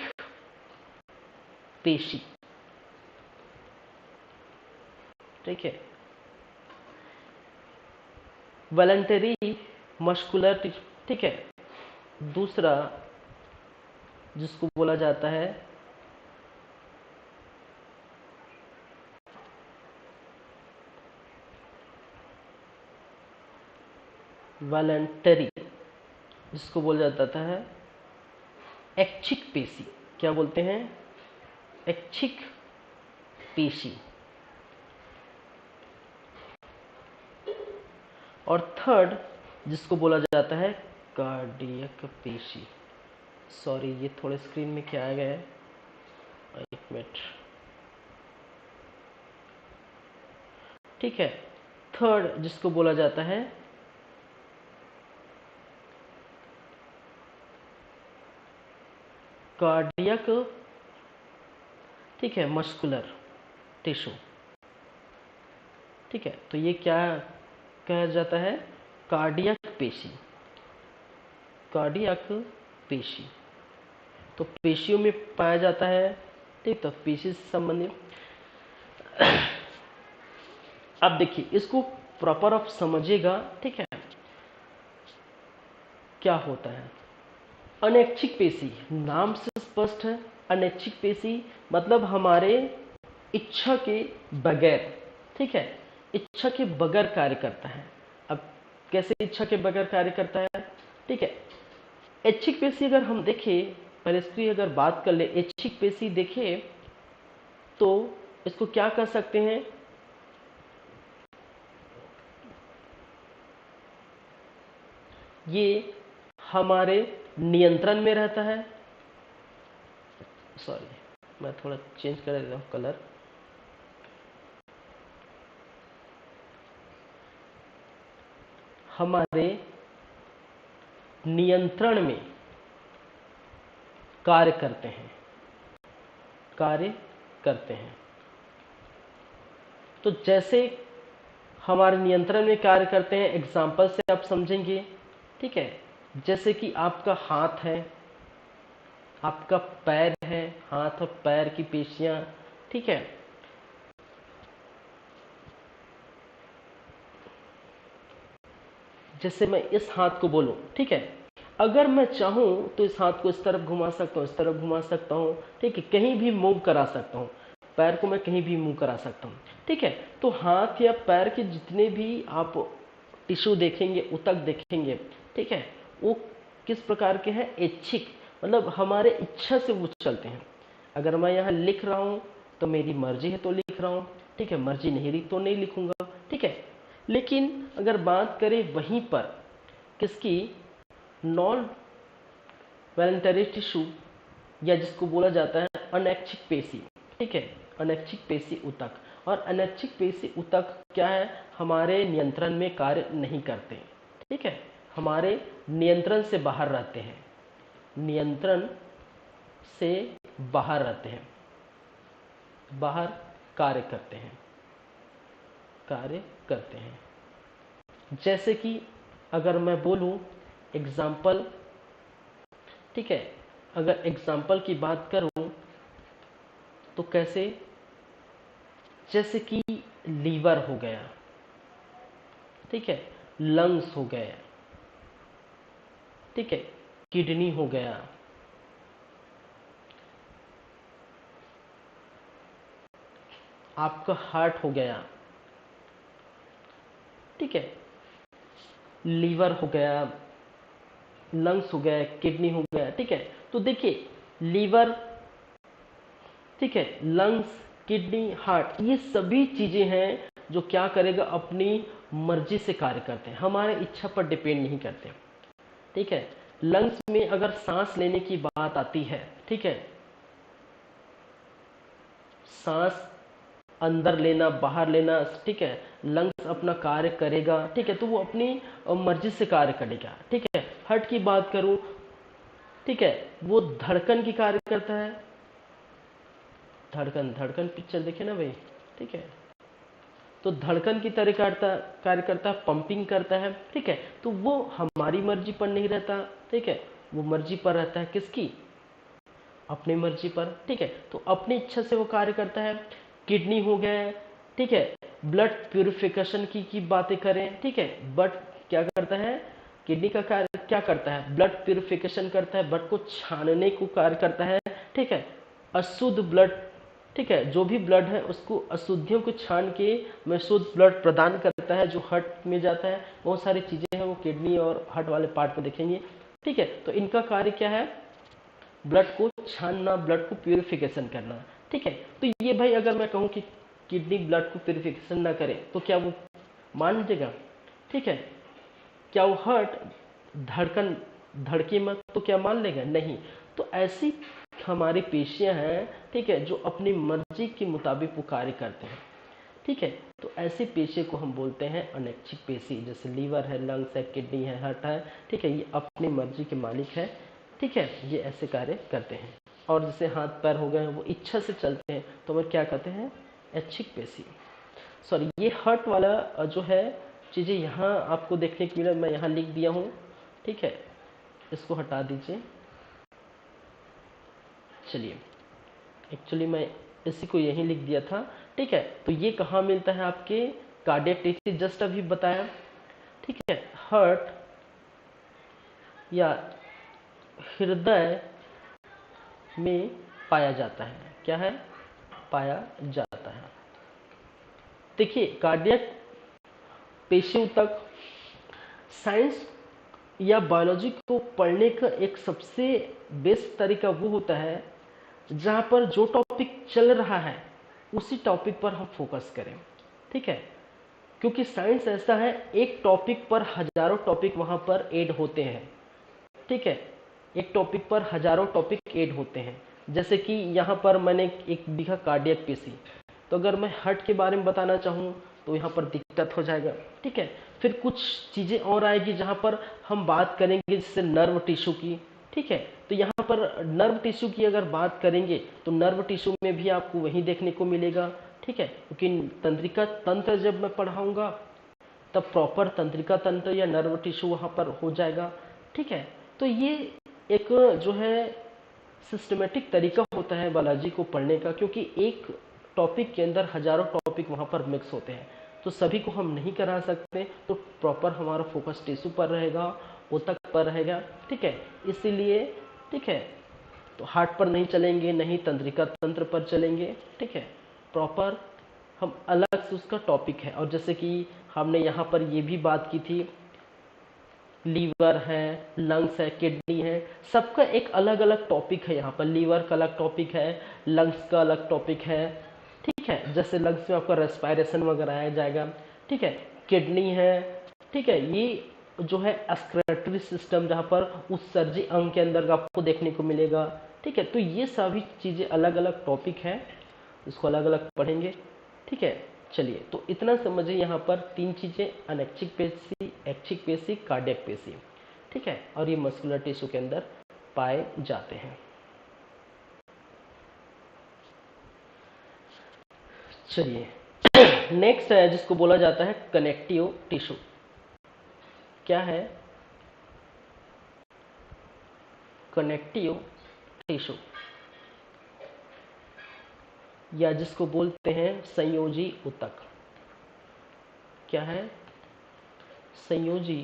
पेशी। ठीक है, वॉलंटरी मस्कुलर, ठीक है, दूसरा जिसको बोला जाता है वॉलंटरी, जिसको बोला जाता है ऐच्छिक पेशी। क्या बोलते हैं, ऐच्छिक पेशी। और थर्ड जिसको बोला जाता है कार्डियक पेशी। सॉरी ये थोड़े स्क्रीन में क्या आ गया है, एक मिनट। ठीक है, थर्ड जिसको बोला जाता है कार्डियक, ठीक है, मस्कुलर टिश्यू, ठीक है। तो ये क्या कहा जाता है? कार्डियक पेशी, कार्डियक पेशी। तो पेशियों में पाया जाता है, ठीक। तो पेशी से संबंधित अब देखिए इसको प्रॉपर आप समझिएगा, ठीक है। क्या होता है अनैच्छिक पेशी? नाम से स्पष्ट है, अनैच्छिक पेशी मतलब हमारे इच्छा के बगैर, ठीक है, इच्छा के बगैर कार्य करता है। अब कैसे इच्छा के बगैर कार्य करता है, ठीक है। ऐच्छिक पेशी अगर हम देखें, पहले इसकी अगर बात कर ले, ऐच्छिक पेशी देखें तो इसको क्या कर सकते हैं? ये हमारे नियंत्रण में रहता है। सॉरी, मैं थोड़ा चेंज कर देता हूँ कलर। हमारे नियंत्रण में कार्य करते हैं, कार्य करते हैं। तो जैसे हमारे नियंत्रण में कार्य करते हैं, एग्जाम्पल से आप समझेंगे, ठीक है। जैसे कि आपका हाथ है, आपका पैर है, हाथ और पैर की पेशियां, ठीक है। जैसे मैं इस हाथ को बोलूं, ठीक है, अगर मैं चाहूं तो इस हाथ को इस तरफ घुमा सकता हूं, इस तरफ घुमा सकता हूं, ठीक है, कहीं भी मूव करा सकता हूं, पैर को मैं कहीं भी मूव करा सकता हूं, ठीक है। तो हाथ या पैर के जितने भी आप टिश्यू देखेंगे, ऊतक देखेंगे, ठीक है, वो किस प्रकार के हैं? ऐच्छिक, मतलब हमारे इच्छा से वो चलते हैं। अगर मैं यहाँ लिख रहा हूँ तो मेरी मर्जी है तो लिख रहा हूँ, ठीक है, मर्जी नहीं रही तो नहीं लिखूंगा, ठीक है। लेकिन अगर बात करें वहीं पर किसकी? नॉन वॉलंटरी टिश्यू, या जिसको बोला जाता है अनैच्छिक पेशी, ठीक है, अनैच्छिक पेशी ऊतक। और अनैच्छिक पेशी ऊतक क्या है? हमारे नियंत्रण में कार्य नहीं करते, ठीक है, हमारे नियंत्रण से बाहर रहते हैं, नियंत्रण से बाहर रहते हैं, बाहर कार्य करते हैं, कार्य करते हैं। जैसे कि अगर मैं बोलूं एग्जाम्पल, ठीक है, अगर एग्जाम्पल की बात करूं तो कैसे? जैसे कि लीवर हो गया, ठीक है, लंग्स हो गए, ठीक है, किडनी हो गया, आपका हार्ट हो गया, ठीक है, लीवर हो गया, लंग्स हो गया, किडनी हो गया, ठीक है। तो देखिए लीवर, ठीक है, लंग्स, किडनी, हार्ट, ये सभी चीजें हैं जो क्या करेगा? अपनी मर्जी से कार्य करते हैं, हमारे इच्छा पर डिपेंड नहीं करते, ठीक है। लंग्स में अगर सांस लेने की बात आती है, ठीक है, सांस अंदर लेना बाहर लेना, ठीक है, लंग्स अपना कार्य करेगा, ठीक है, तो वो अपनी मर्जी से कार्य करेगा, ठीक है। हार्ट की बात करूं, ठीक है, वो धड़कन की कार्य करता है, धड़कन, धड़कन पिक्चर देखे ना भाई, ठीक है, तो धड़कन की तरह कार्य करता है, पंपिंग करता है, ठीक है। तो वो हमारी मर्जी पर नहीं रहता, ठीक है, वो मर्जी पर रहता है, किसकी? अपनी मर्जी पर, ठीक है। तो अपनी इच्छा से वो कार्य करता है। किडनी हो गया, ठीक है, ब्लड प्यूरिफिकेशन की बातें करें, ठीक है, बट क्या करता है? किडनी का कार्य क्या करता है? ब्लड प्यूरिफिकेशन करता है, ब्लड को छानने को कार्य करता है, ठीक है, अशुद्ध ब्लड, ठीक है, जो भी ब्लड है उसको अशुद्धियों को छान के में शुद्ध ब्लड प्रदान करता है, जो हार्ट में जाता है। बहुत सारी चीजें हैं, वो किडनी और हार्ट वाले पार्ट में देखेंगे, ठीक है। तो इनका कार्य क्या है? ब्लड को छानना, ब्लड को प्यूरिफिकेशन करना, ठीक है। तो ये भाई अगर मैं कहूँ कि किडनी ब्लड को प्यूरिफिकेशन ना करे तो क्या वो मान लीजिएगा? ठीक है, क्या वो हार्ट धड़कन धड़के मत तो क्या मान लेगा? नहीं। तो ऐसी हमारी पेशियां हैं, ठीक है, जो अपनी मर्जी के मुताबिक वो कार्य करते हैं, ठीक है। तो ऐसी पेशी को हम बोलते हैं अनैच्छिक पेशी। जैसे लीवर है, लंग्स है, किडनी है, हार्ट है, ठीक है, ये अपनी मर्जी के मालिक है, ठीक है, ये ऐसे कार्य करते हैं। और जैसे हाथ पैर हो गए वो इच्छा से चलते हैं तो हम क्या कहते हैं, ऐच्छिक पेशी। सॉरी, ये हर्ट वाला जो है चीज़ें यहाँ आपको देखने को मिला, मैं यहाँ लिख दिया हूँ, ठीक है, इसको हटा दीजिए। चलिए, एक्चुअली मैं इसी को यहीं लिख दिया था, ठीक है। तो ये कहाँ मिलता है आपके कार्डियक टिश्यू, जस्ट अभी बताया, ठीक है। हर्ट या हृदय में पाया जाता है, क्या है, पाया जाता है। देखिए, कार्डियक पेशियों तक साइंस या बायोलॉजी को पढ़ने का एक सबसे बेस्ट तरीका वो होता है जहाँ पर जो टॉपिक चल रहा है उसी टॉपिक पर हम फोकस करें, ठीक है। क्योंकि साइंस ऐसा है, एक टॉपिक पर हजारों टॉपिक वहाँ पर ऐड होते हैं, ठीक है। एक टॉपिक पर हजारों टॉपिक ऐड होते हैं। जैसे कि यहाँ पर मैंने एक लिखा कार्डियक पेशी, तो अगर मैं हार्ट के बारे में बताना चाहूँ तो यहाँ पर दिक्कत हो जाएगा, ठीक है। फिर कुछ चीज़ें और आएगी जहाँ पर हम बात करेंगे जैसे नर्व टिश्यू की, ठीक है। तो यहाँ पर नर्व टिश्यू की अगर बात करेंगे तो नर्व टिश्यू में भी आपको वही देखने को मिलेगा, ठीक है। क्योंकि तंत्रिका तंत्र जब मैं पढ़ाऊँगा तब प्रॉपर तंत्रिका तंत्र या नर्व टिश्यू वहाँ पर हो जाएगा, ठीक है। तो ये एक जो है सिस्टमेटिक तरीका होता है बायोलॉजी को पढ़ने का, क्योंकि एक टॉपिक के अंदर हजारों टॉपिक वहाँ पर मिक्स होते हैं, तो सभी को हम नहीं करा सकते, तो प्रॉपर हमारा फोकस टिश्यू पर रहेगा, ऊतक पर रहेगा, ठीक है। इसीलिए, ठीक है, तो हार्ट पर नहीं चलेंगे, नहीं तंत्रिका तंत्र पर चलेंगे, ठीक है। प्रॉपर हम अलग से उसका टॉपिक है। और जैसे कि हमने यहाँ पर ये भी बात की थी, लीवर है, लंग्स है, किडनी है, सबका एक अलग अलग टॉपिक है। यहाँ पर लीवर का अलग टॉपिक है, लंग्स का अलग टॉपिक है, ठीक है। जैसे लंग्स में आपका रेस्पायरेशन वगैरह आया जाएगा, ठीक है। किडनी है, ठीक है, ये जो है एक्सक्रेटरी सिस्टम जहाँ पर उत्सर्जी अंग के अंदर आपको देखने को मिलेगा, ठीक है। तो ये सभी चीज़ें अलग अलग टॉपिक है, इसको अलग अलग पढ़ेंगे, ठीक है। चलिए, तो इतना समझिए यहाँ पर तीन चीज़ें, अनैच्छिक पेशी, ऐच्छिक पेशी, कार्डियक पेशी, ठीक है। और ये मस्कुलर टिश्यू के अंदर पाए जाते हैं। चलिए, नेक्स्ट है जिसको बोला जाता है कनेक्टिव टिश्यू। क्या है कनेक्टिव टिश्यू, या जिसको बोलते हैं संयोजी ऊतक। क्या है, संयोजी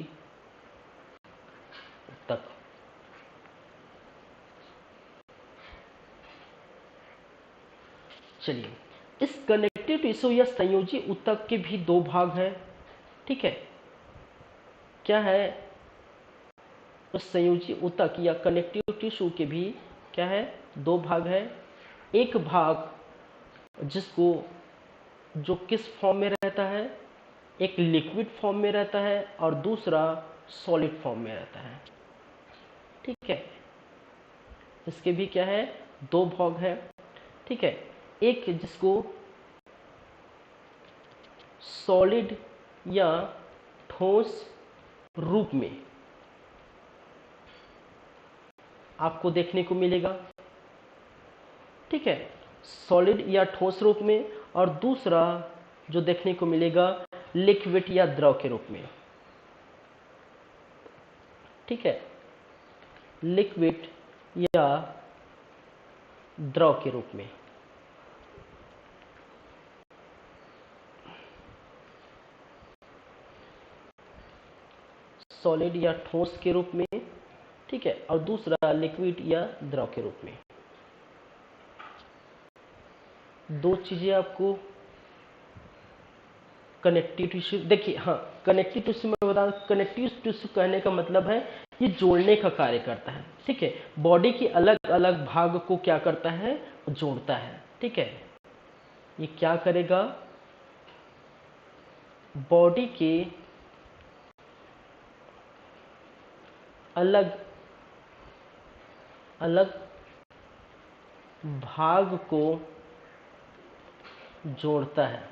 ऊतक। चलिए, इस कनेक्टिव टिश्यू या संयोजी ऊतक के भी दो भाग हैं, ठीक है। क्या है, उस संयोजी ऊतक या कनेक्टिव टिश्यू के भी क्या है, दो भाग है। एक भाग जिसको जो किस फॉर्म में रहता है, एक लिक्विड फॉर्म में रहता है और दूसरा सॉलिड फॉर्म में रहता है, ठीक है। इसके भी क्या है, दो भाग है, ठीक है। एक जिसको सॉलिड या ठोस रूप में आपको देखने को मिलेगा, ठीक है, सॉलिड या ठोस रूप में। और दूसरा जो देखने को मिलेगा लिक्विड या द्रव के रूप में, ठीक है, लिक्विड या द्रव के रूप में। सॉलिड या ठोस के रूप में, ठीक है, और दूसरा लिक्विड या द्रव के रूप में। दो चीजें आपको कनेक्टिव टिश्यू, देखिए, हाँ, कनेक्टिव टिश्यू में बता, कनेक्टिव टिश्यू कहने का मतलब है ये जोड़ने का कार्य करता है, ठीक है। बॉडी के अलग अलग भाग को क्या करता है, जोड़ता है, ठीक है। ये क्या करेगा, बॉडी के अलग अलग भाग को जोड़ता है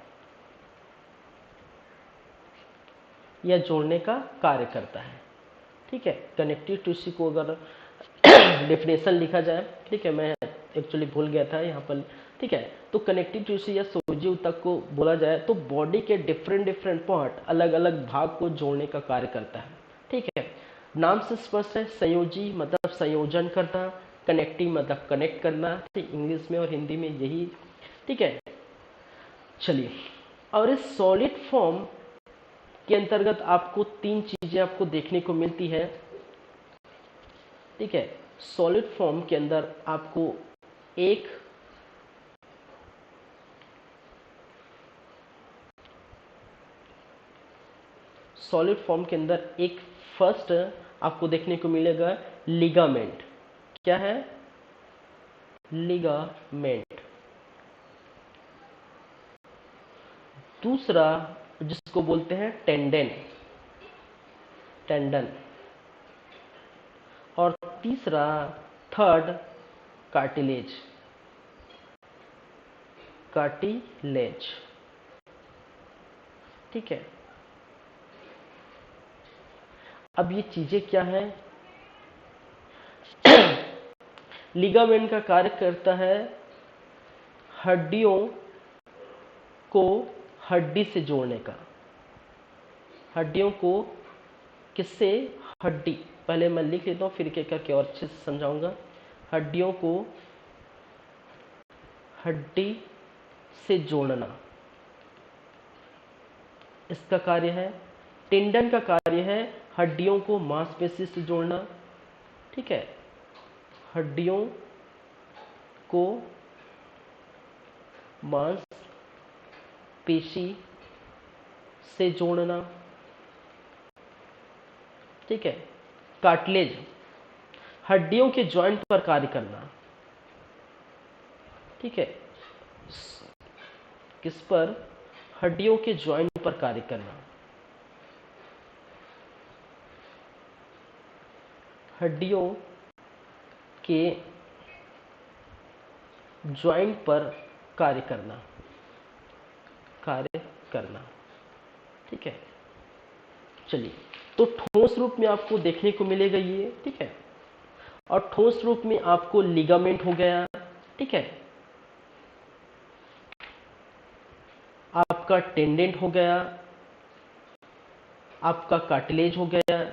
या जोड़ने का कार्य करता है, ठीक है। कनेक्टिव टिश्यू को अगर डेफिनेशन लिखा जाए, ठीक है, मैं एक्चुअली भूल गया था यहाँ पर, ठीक है। तो कनेक्टिव टिश्यू या सोजी ऊतक को बोला जाए तो बॉडी के डिफरेंट डिफरेंट पार्ट, अलग अलग भाग को जोड़ने का कार्य करता है, ठीक है। नाम से स्पष्ट है, संयोजी मतलब संयोजन करना, कनेक्टिव मतलब कनेक्ट करना, ठीक, इंग्लिश में और हिंदी में यही, ठीक है। चलिए, और इस सॉलिड फॉर्म के अंतर्गत आपको तीन चीजें आपको देखने को मिलती है, ठीक है। सॉलिड फॉर्म के अंदर आपको एक सॉलिड फॉर्म के अंदर एक फर्स्ट आपको देखने को मिलेगा लिगामेंट। क्या है? लिगामेंट। दूसरा जिसको बोलते हैं टेंडन, टेंडन। और तीसरा, थर्ड, कार्टिलेज, कार्टिलेज, ठीक है। अब ये चीजें क्या है? लिगामेंट का कार्य करता है हड्डियों को हड्डी से जोड़ने का। हड्डियों को किससे? हड्डी। पहले मैं लिख लेता हूँ, फिर एक एक करके और अच्छे से समझाऊंगा। हड्डियों को हड्डी से जोड़ना इसका कार्य है। टेंडन का कार्य है हड्डियों को मांसपेशी से जोड़ना, ठीक है। हड्डियों को मांसपेशी से जोड़ना, ठीक है। कार्टिलेज, हड्डियों के जॉइंट पर कार्य करना, ठीक है। किस पर? हड्डियों के जॉइंट पर कार्य करना। हड्डियों के जॉइंट पर कार्य करना, कार्य करना, ठीक है। चलिए, तो ठोस रूप में आपको देखने को मिलेगा ये, ठीक है। और ठोस रूप में आपको लिगामेंट हो गया, ठीक है। आपका टेंडेंट हो गया, आपका कार्टिलेज हो गया,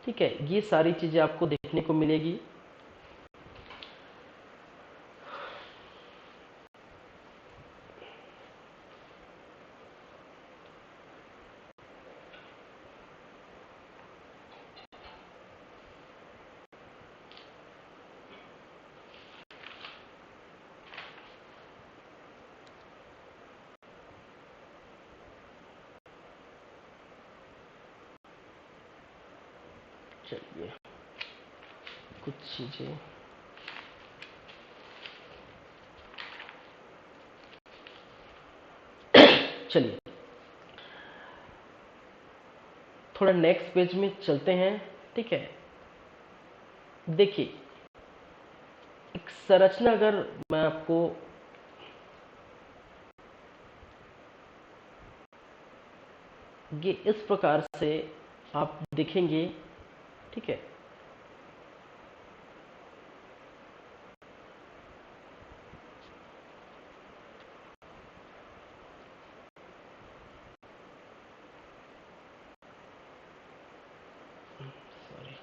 ठीक है। ये सारी चीजें आपको देखने को मिलेगी। चलिए, कुछ चीजें चलिए थोड़ा नेक्स्ट पेज में चलते हैं, ठीक है। देखिए, एक संरचना अगर मैं आपको ये इस प्रकार से आप देखेंगे, ठीक है। सॉरी,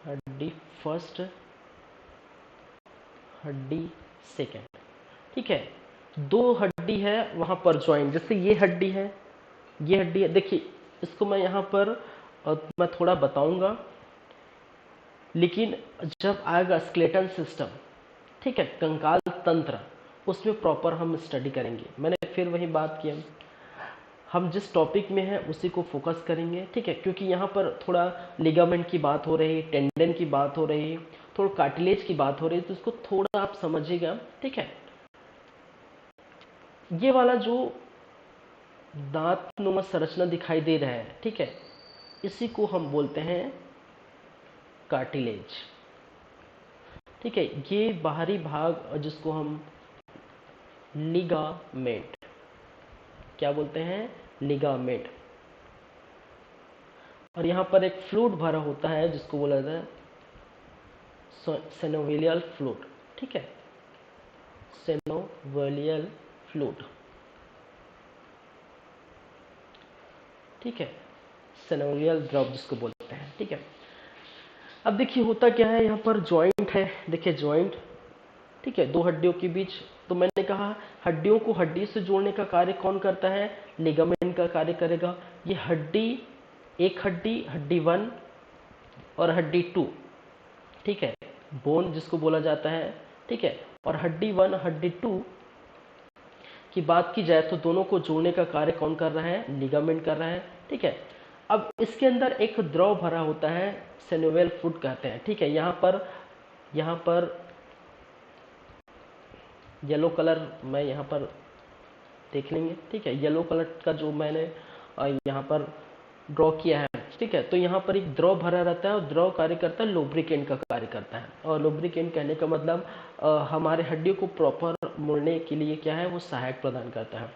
हड्डी फर्स्ट, हड्डी सेकंड, ठीक है। दो हड्डी है वहां पर ज्वाइंट, जैसे ये हड्डी है, ये हड्डी है। देखिए, इसको मैं यहाँ पर मैं थोड़ा बताऊंगा, लेकिन जब आएगा स्केलेटन सिस्टम, ठीक है, कंकाल तंत्र, उसमें प्रॉपर हम स्टडी करेंगे। मैंने फिर वही बात की, हम जिस टॉपिक में हैं उसी को फोकस करेंगे, ठीक है। क्योंकि यहाँ पर थोड़ा लिगामेंट की बात हो रही है, टेंडन की बात हो रही है, थोड़ा कार्टिलेज की बात हो रही है, तो इसको थोड़ा आप समझिएगा, ठीक है। ये वाला जो दांत नुमा संरचना दिखाई दे रहा है, ठीक है, इसी को हम बोलते हैं कार्टिलेज, ठीक है। ये बाहरी भाग जिसको हम लिगामेंट क्या बोलते हैं, लिगामेंट। और यहाँ पर एक फ्लूइड भरा होता है जिसको बोला जाता है सिनोवियल फ्लूइड, ठीक है, सिनोवियल फ्लूइड, ठीक है, सिनोवियल द्रव जिसको बोलते हैं, ठीक है। अब देखिए होता क्या है, यहाँ पर जॉइंट है, देखिए जॉइंट, ठीक है, दो हड्डियों के बीच। तो मैंने कहा हड्डियों को हड्डी से जोड़ने का कार्य कौन करता है, लिगामेंट का कार्य करेगा। ये हड्डी, एक हड्डी, हड्डी 1 और हड्डी 2, ठीक है, बोन जिसको बोला जाता है, ठीक है। और हड्डी 1 हड्डी 2 की बात की जाए तो दोनों को जोड़ने का कार्य कौन कर रहा है, लिगामेंट कर रहा है, ठीक है। अब इसके अंदर एक द्रव भरा होता है, सिनोवियल फ्लूइड कहते हैं, ठीक है। यहाँ पर येलो कलर मैं यहाँ पर देख लेंगे, ठीक है। येलो कलर का जो मैंने यहाँ पर ड्रॉ किया है, ठीक है। तो यहाँ पर एक द्रव भरा रहता है और द्रव कार्य करता है, लुब्रिकेंट का कार्य करता है। और लुब्रिकेंट कहने का मतलब हमारे हड्डियों को प्रॉपर मुड़ने के लिए क्या है, वो सहायक प्रदान करता है।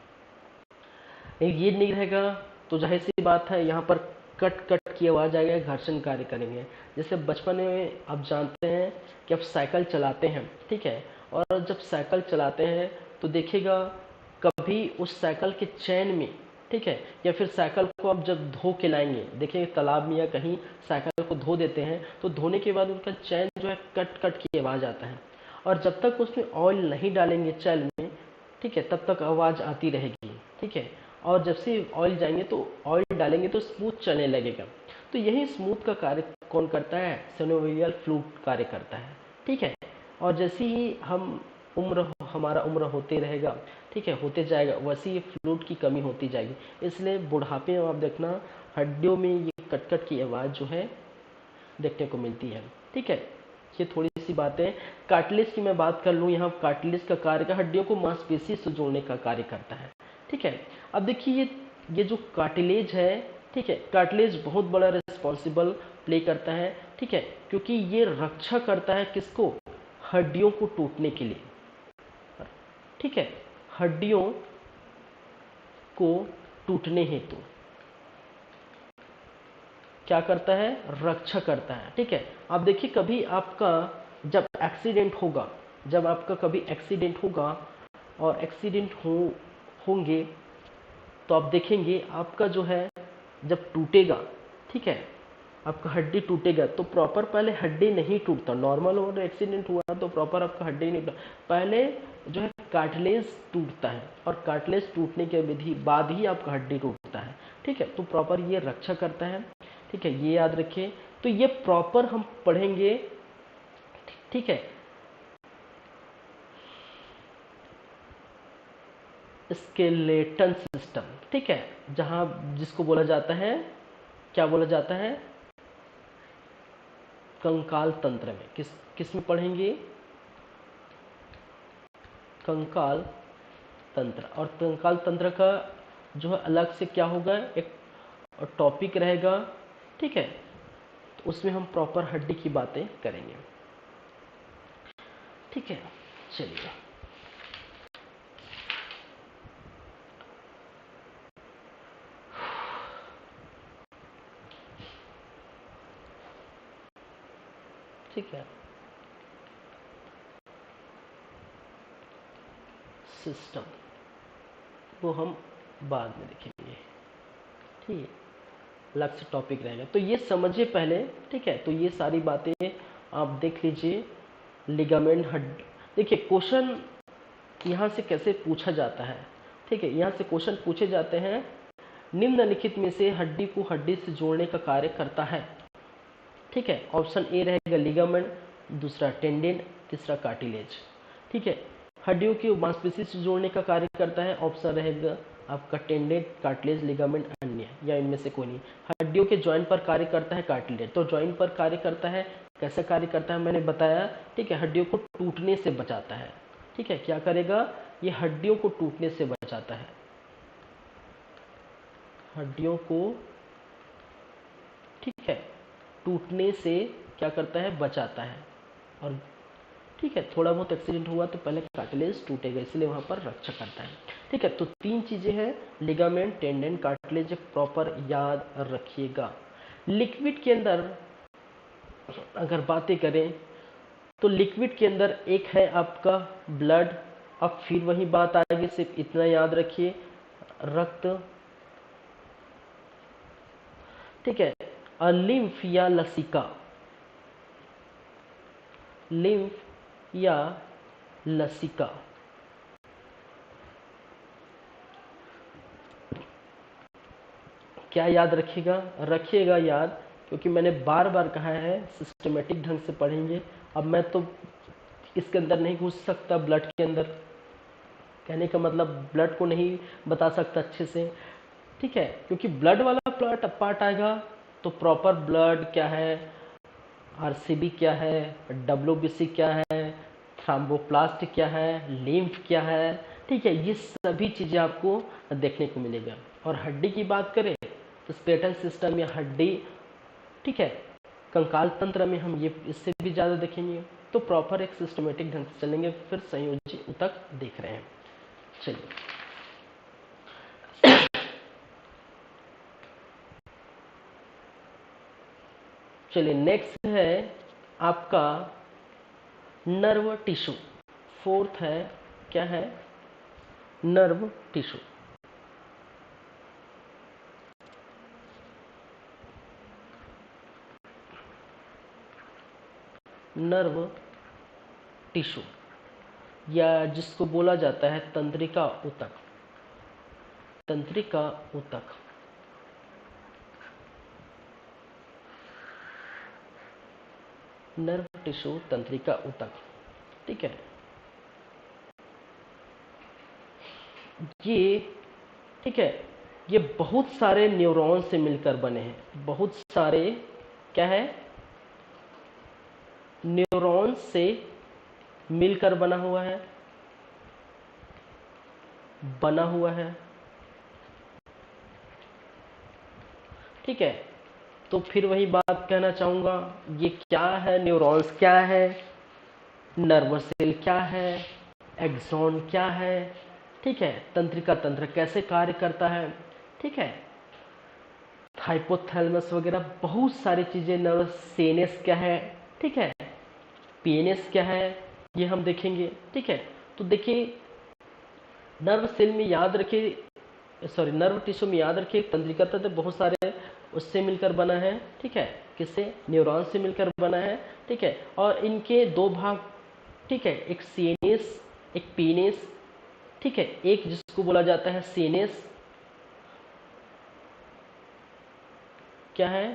ये नहीं रहेगा तो जाहिर सी बात है यहाँ पर कट कट की आवाज़ आएगी, घर्षण कार्य करेंगे। जैसे बचपन में आप जानते हैं कि आप साइकिल चलाते हैं, ठीक है, और जब साइकिल चलाते हैं तो देखिएगा कभी उस साइकिल के चैन में, ठीक है, या फिर साइकिल को आप जब धो के लाएंगे, देखिए तालाब में या कहीं साइकिल को धो देते हैं तो धोने के बाद उनका चैन जो है कट कट की आवाज़ आता है। और जब तक उसमें ऑयल नहीं डालेंगे चैन में, ठीक है, तब तक आवाज़ आती रहेगी, ठीक है। और जब से ऑयल जाएंगे तो ऑयल डालेंगे तो स्मूथ चलने लगेगा। तो यही स्मूथ का कार्य कौन करता है, सिनोवियल फ्लूइड कार्य करता है, ठीक है। और जैसे ही हमारा उम्र होते रहेगा, ठीक है, होते जाएगा, वैसे ही फ्लूइड की कमी होती जाएगी। इसलिए बुढ़ापे में आप देखना हड्डियों में ये कटकट की आवाज़ जो है देखने को मिलती है, ठीक है। ये थोड़ी सी बातें। कार्टिलेज की मैं बात कर लूँ, यहाँ कार्टिलेज का कार्य हड्डियों को मांसपेशी से जोड़ने का कार्य करता है, ठीक है। अब देखिए ये जो कार्टिलेज है, ठीक है, कार्टिलेज बहुत बड़ा रिस्पॉन्सिबल प्ले करता है, ठीक है, क्योंकि ये रक्षा करता है किसको, हड्डियों को टूटने के लिए, ठीक है, हड्डियों को टूटने हेतु क्या करता है, रक्षा करता है, ठीक है। आप देखिए कभी आपका जब एक्सीडेंट होगा, जब आपका कभी एक्सीडेंट होगा और एक्सीडेंट होंगे तो आप देखेंगे आपका जो है जब टूटेगा, ठीक है, आपका हड्डी टूटेगा तो प्रॉपर पहले हड्डी नहीं टूटता, नॉर्मल और एक्सीडेंट हुआ तो प्रॉपर आपका हड्डी नहीं टूटता, पहले जो है कार्टिलेज टूटता है और कार्टिलेज टूटने के विधि बाद ही आपका हड्डी टूटता है, ठीक है। तो प्रॉपर ये रक्षा करता है, ठीक है, ये याद रखिए। तो ये प्रॉपर हम पढ़ेंगे, ठीक है। स्केलेटन सिस्टम, ठीक है, जहां जिसको बोला जाता है, क्या बोला जाता है, कंकाल तंत्र में। किस में पढ़ेंगे, कंकाल तंत्र। और कंकाल तंत्र का जो है अलग से क्या होगा, एक टॉपिक रहेगा, ठीक है। तो उसमें हम प्रॉपर हड्डी की बातें करेंगे, ठीक है। चलिए ठीक है, सिस्टम वो हम बाद में देखेंगे, ठीक है, अलग से टॉपिक रहेगा। तो ये समझिए पहले, ठीक है। तो ये सारी बातें आप देख लीजिए, लिगामेंट हड्डी। देखिए क्वेश्चन यहाँ से कैसे पूछा जाता है, ठीक है, यहाँ से क्वेश्चन पूछे जाते हैं, निम्नलिखित में से हड्डी को हड्डी से जोड़ने का कार्य करता है, ठीक है। ऑप्शन ए रहेगा लिगामेंट, दूसरा टेंडिन, तीसरा कार्टिलेज, ठीक है। हड्डियों की मांसपेशी से जोड़ने का कार्य करता है। ऑप्शन रहेगा आपका टेंडेन, कार्टिलेज, लिगामेंट, अन्य, या इनमें से कोई नहीं। हड्डियों के जॉइंट पर कार्य करता है कार्टिलेज। तो जॉइंट पर कार्य करता है, कैसे कार्य करता है मैंने बताया, ठीक है। हड्डियों को टूटने से बचाता है, ठीक है। क्या करेगा, ये हड्डियों को टूटने से बचाता है, हड्डियों को, ठीक है, टूटने से क्या करता है, बचाता है। और ठीक है, थोड़ा बहुत एक्सीडेंट हुआ तो पहले कार्टिलेज टूटेगा, इसलिए वहां पर रक्षा करता है, ठीक है। तो 3 चीजें हैं, लिगामेंट, टेंडन, कार्टिलेज, प्रॉपर याद रखिएगा। लिक्विड के अंदर अगर बातें करें तो लिक्विड के अंदर एक है आपका ब्लड। अब फिर वही बात आएगी, सिर्फ इतना याद रखिए, रक्त, ठीक है। लिम्फ या लसिका, लिम्फ या लसिका, क्या याद रखिएगा याद, क्योंकि मैंने बार बार कहा है सिस्टमेटिक ढंग से पढ़ेंगे। अब मैं तो इसके अंदर नहीं घुस सकता, ब्लड के अंदर, कहने का मतलब ब्लड को नहीं बता सकता अच्छे से, ठीक है। क्योंकि ब्लड वाला पार्ट आएगा तो प्रॉपर ब्लड क्या है, आरसीबी क्या है, डब्ल्यूबीसी क्या है, थ्रोम्बोप्लास्ट क्या है, लिम्फ क्या है, ठीक है। ये सभी चीज़ें आपको देखने को मिलेगा। और हड्डी की बात करें तो स्केलेटल सिस्टम या हड्डी, ठीक है, कंकाल तंत्र में हम ये इससे भी ज़्यादा देखेंगे। तो प्रॉपर एक सिस्टमेटिक ढंग से चलेंगे। फिर संयोजी ऊतक देख रहे हैं, चलिए। चलिए नेक्स्ट है आपका नर्व टिश्यू। फोर्थ है, क्या है, नर्व टिश्यू। नर्व टिश्यू या जिसको बोला जाता है तंत्रिका ऊतक, तंत्रिका ऊतक, नर्व टिश्यू, तंत्रिका ऊतक, ठीक है। ये, ठीक है, ये बहुत सारे न्यूरॉन से मिलकर बने हैं, बहुत सारे, क्या है, न्यूरॉन से मिलकर बना हुआ है, ठीक है। तो फिर वही बात कहना चाहूंगा, ये क्या है, न्यूरॉन्स क्या है, नर्वस सेल क्या है, एक्सॉन क्या है, ठीक है, तंत्रिका तंत्र कैसे कार्य करता है, ठीक है, हाइपोथैलेमस वगैरह बहुत सारी चीजें, नर्वस सीएनएस क्या है, ठीक है, पीएनएस क्या है, ये हम देखेंगे, ठीक है। तो देखिए नर्व सेल में याद रखिए, सॉरी नर्व टिश्यू में याद रखिए, तंत्रिका तंत्र बहुत सारे उससे मिलकर बना है, ठीक है, किससे, न्यूरॉन से मिलकर बना है, ठीक है। और इनके 2 भाग, ठीक है, एक सीएनएस, एक पीएनएस, ठीक है, एक जिसको बोला जाता है सीएनएस, क्या है,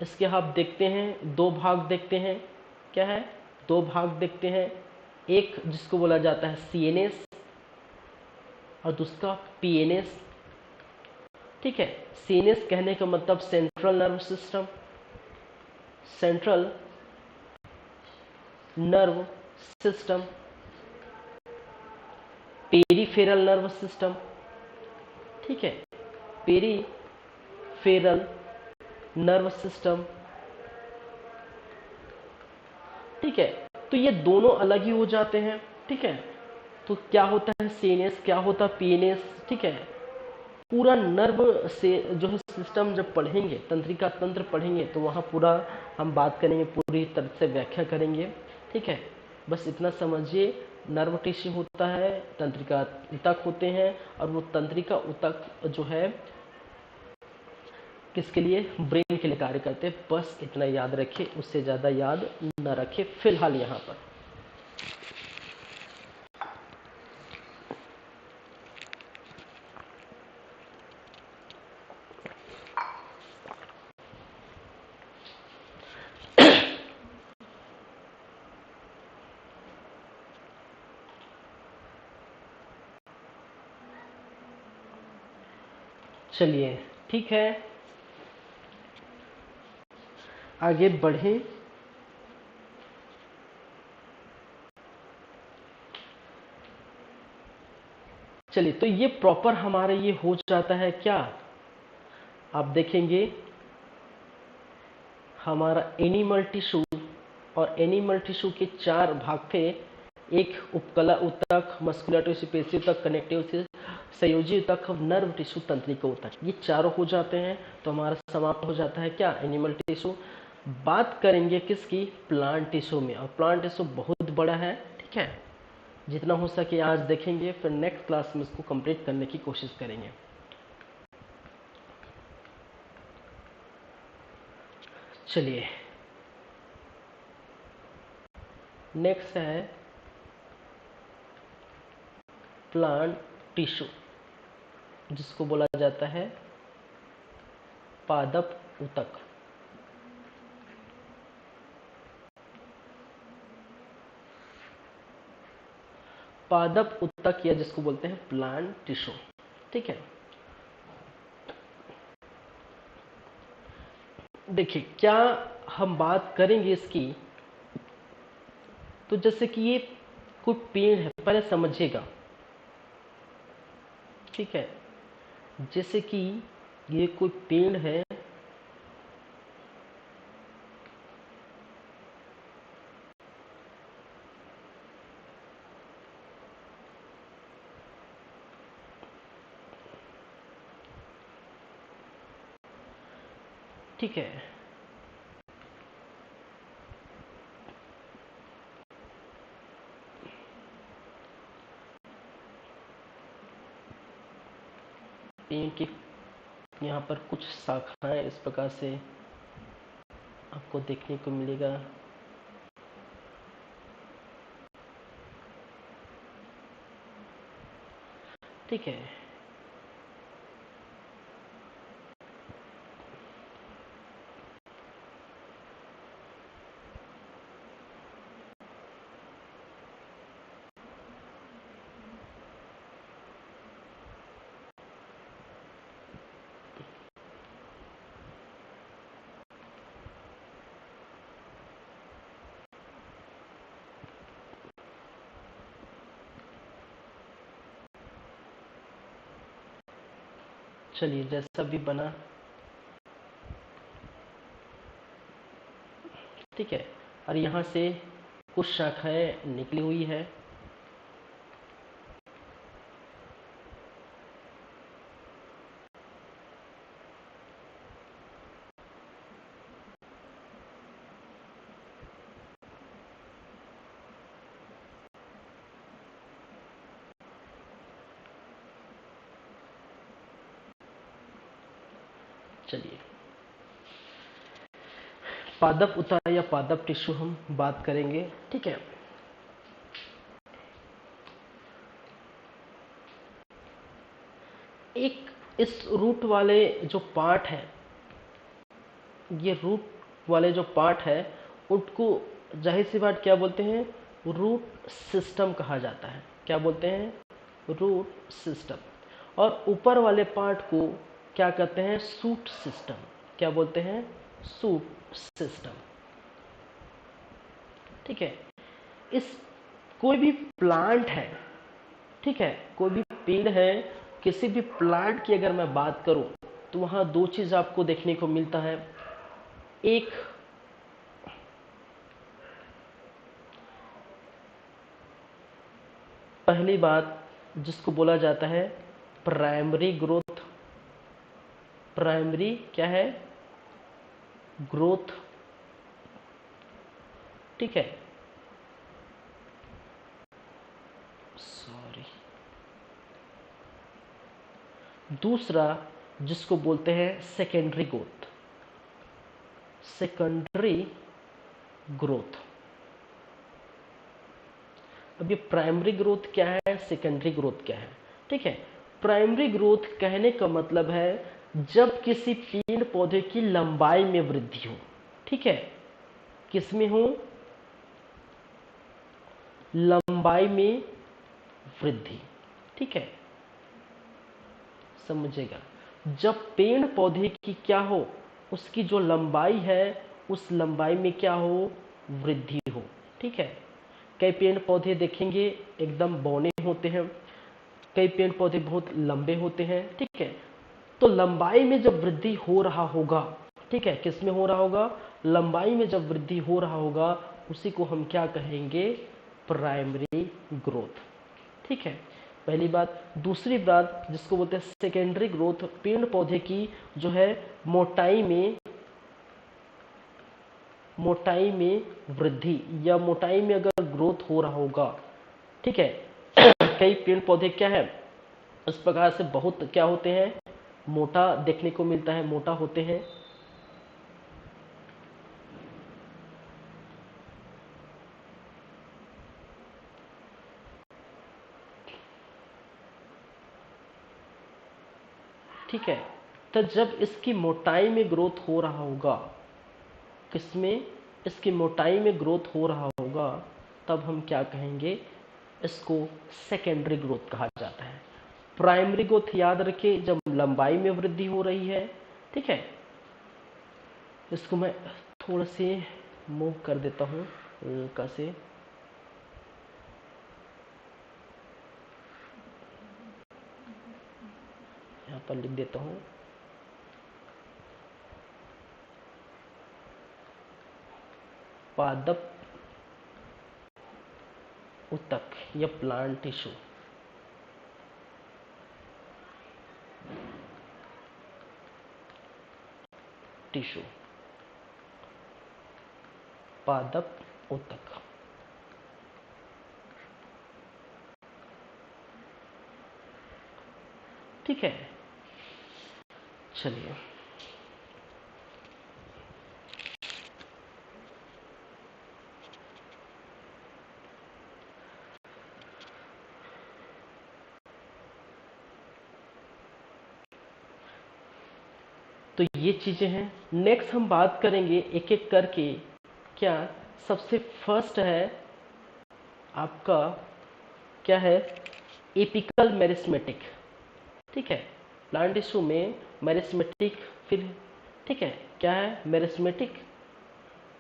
इसके आप देखते हैं 2 भाग देखते हैं, क्या है, 2 भाग देखते हैं, एक जिसको बोला जाता है सीएनएस और दूसरा पीएनएस, ठीक है। सीएनएस कहने का मतलब central nerve system, central nerve system, peripheral nerve system, ठीक है, पेरीफेरल नर्व सिस्टम, ठीक है। तो ये दोनों अलग ही हो जाते हैं, ठीक है। तो क्या होता है सीएनएस, क्या होता है पीएनएस, ठीक है। पूरा नर्व से जो है सिस्टम जब पढ़ेंगे, तंत्रिका तंत्र पढ़ेंगे, तो वहाँ पूरा हम बात करेंगे, पूरी तरह से व्याख्या करेंगे, ठीक है। बस इतना समझिए, नर्व टिश्यू होता है, तंत्रिका ऊतक होते हैं, और वो तंत्रिका ऊतक जो है किसके लिए, ब्रेन के लिए कार्य करते हैं। बस इतना याद रखिए, उससे ज़्यादा याद न रखिए फिलहाल यहाँ पर। चलिए ठीक है, आगे बढ़े। चलिए, तो ये प्रॉपर हमारे ये हो जाता है क्या, आप देखेंगे हमारा एनिमल टिश्यू, और एनिमल टिश्यू के 4 भाग थे। एक उपकला ऊतक, मस्कुलर टिश्यू पेशी ऊतक, कनेक्टिव टिश्यू, संयोजी ऊतक, नर्व टिश्यू, तंत्रिका ऊतक, ये चारों हो जाते हैं तो हमारा समाप्त हो जाता है क्या, एनिमल टिश्यू। बात करेंगे किसकी, प्लांट टिश्यू में, और प्लांट टिश्यू बहुत बड़ा है, ठीक है। जितना हो सके आज देखेंगे, फिर नेक्स्ट क्लास में इसको कंप्लीट करने की कोशिश करेंगे। चलिए नेक्स्ट है प्लांट टिश्यू, जिसको बोला जाता है पादप ऊतक। पादप ऊतक या जिसको बोलते हैं प्लांट टिश्यू, ठीक है। देखिए क्या हम बात करेंगे इसकी, तो जैसे कि ये कोई पेड़ है, पहले समझिएगा, ठीक है। जैसे कि ये कोई पेड़ है, ठीक है। पेड़ की यहाँ पर कुछ शाखाएं इस प्रकार से आपको देखने को मिलेगा, ठीक है। चलिए जैसा भी बना, ठीक है। और यहाँ से कुछ शाखाएं निकली हुई है, चलिए पादप ऊतक या पादप टिश्यू हम बात करेंगे, ठीक है। एक इस रूट वाले जो पार्ट है, ये रूट वाले जो पार्ट है, उसको जाहिर सी बात क्या बोलते हैं, रूट सिस्टम कहा जाता है। क्या बोलते हैं, रूट सिस्टम। और ऊपर वाले पार्ट को क्या कहते हैं, सूट सिस्टम। क्या बोलते हैं, सूट सिस्टम, ठीक है। इस कोई भी प्लांट है, ठीक है, कोई भी पेड़ है, किसी भी प्लांट की अगर मैं बात करूं तो वहां 2 चीज आपको देखने को मिलता है। एक पहली बात जिसको बोला जाता है प्राइमरी ग्रोथ। प्राइमरी क्या है, ग्रोथ, ठीक है। सॉरी, दूसरा जिसको बोलते हैं सेकेंडरी ग्रोथ। Secondary growth. अब ये प्राइमरी ग्रोथ क्या है, सेकेंडरी ग्रोथ क्या है, ठीक है। प्राइमरी ग्रोथ कहने का मतलब है जब किसी पेड़ पौधे की लंबाई में वृद्धि हो, ठीक है। किसमें हो, लंबाई में वृद्धि, ठीक है, समझेगा। जब पेड़ पौधे की क्या हो, उसकी जो लंबाई है उस लंबाई में क्या हो, वृद्धि हो। ठीक है, कई पेड़ पौधे देखेंगे एकदम बौने होते हैं, कई पेड़ पौधे बहुत लंबे होते हैं। ठीक है, तो लंबाई में जब वृद्धि हो रहा होगा, ठीक है, किस में हो रहा होगा, लंबाई में जब वृद्धि हो रहा होगा, उसी को हम क्या कहेंगे, प्राइमरी ग्रोथ। ठीक है, पहली बात। दूसरी बात जिसको बोलते हैं सेकेंडरी ग्रोथ, पेड़ पौधे की जो है मोटाई में वृद्धि या मोटाई में अगर ग्रोथ हो रहा होगा। ठीक है, कई पेड़ पौधे क्या है, इस प्रकार से बहुत क्या होते हैं, मोटा देखने को मिलता है, मोटा होते हैं। ठीक है, तो जब इसकी मोटाई में ग्रोथ हो रहा होगा, किसमें, इसकी मोटाई में ग्रोथ हो रहा होगा, तब हम क्या कहेंगे, इसको सेकेंडरी ग्रोथ कहा जाता है। प्राइमरी ग्रोथ याद रखिए जब लंबाई में वृद्धि हो रही है। ठीक है, इसको मैं थोड़ा से मूव कर देता हूँ हल्का से, यहाँ पर लिख देता हूँ, पादप ऊतक या प्लांट टिश्यू। पादप ऊतक। ठीक है, चलिए तो ये चीजें हैं। नेक्स्ट हम बात करेंगे एक एक करके। क्या, सबसे फर्स्ट है आपका, क्या है, एपिकल मेरिस्मेटिक। ठीक है, प्लांट टिश्यू में मेरिस्मेटिक, फिर ठीक है, क्या है मेरिस्मेटिक,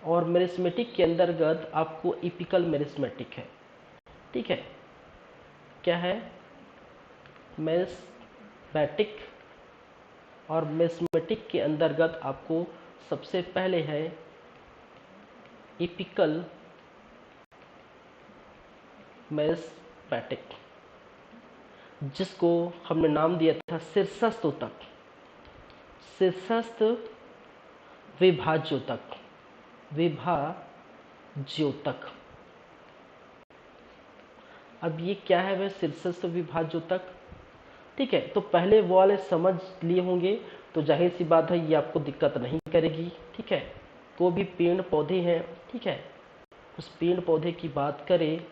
और मेरिस्मेटिक के अंतर्गत आपको एपिकल मेरिस्मेटिक है। ठीक है, क्या है मेरिस्मेटिक, और मेरिस्मेटिक के अंतर्गत आपको सबसे पहले है एपिकल मेरिस्मेटिक, जिसको हमने नाम दिया था शीर्षस्थ ऊतक, शीर्षस्थ विभाज्योतक, विभाज्योतक। अब ये क्या है वह शीर्षस्थ विभाज्योतक। ठीक है, तो पहले वो वाले समझ लिए होंगे, तो जाहिर सी बात है ये आपको दिक्कत नहीं करेगी। ठीक है, को भी पेड़ पौधे हैं, ठीक है, उस पेड़ पौधे की बात करें,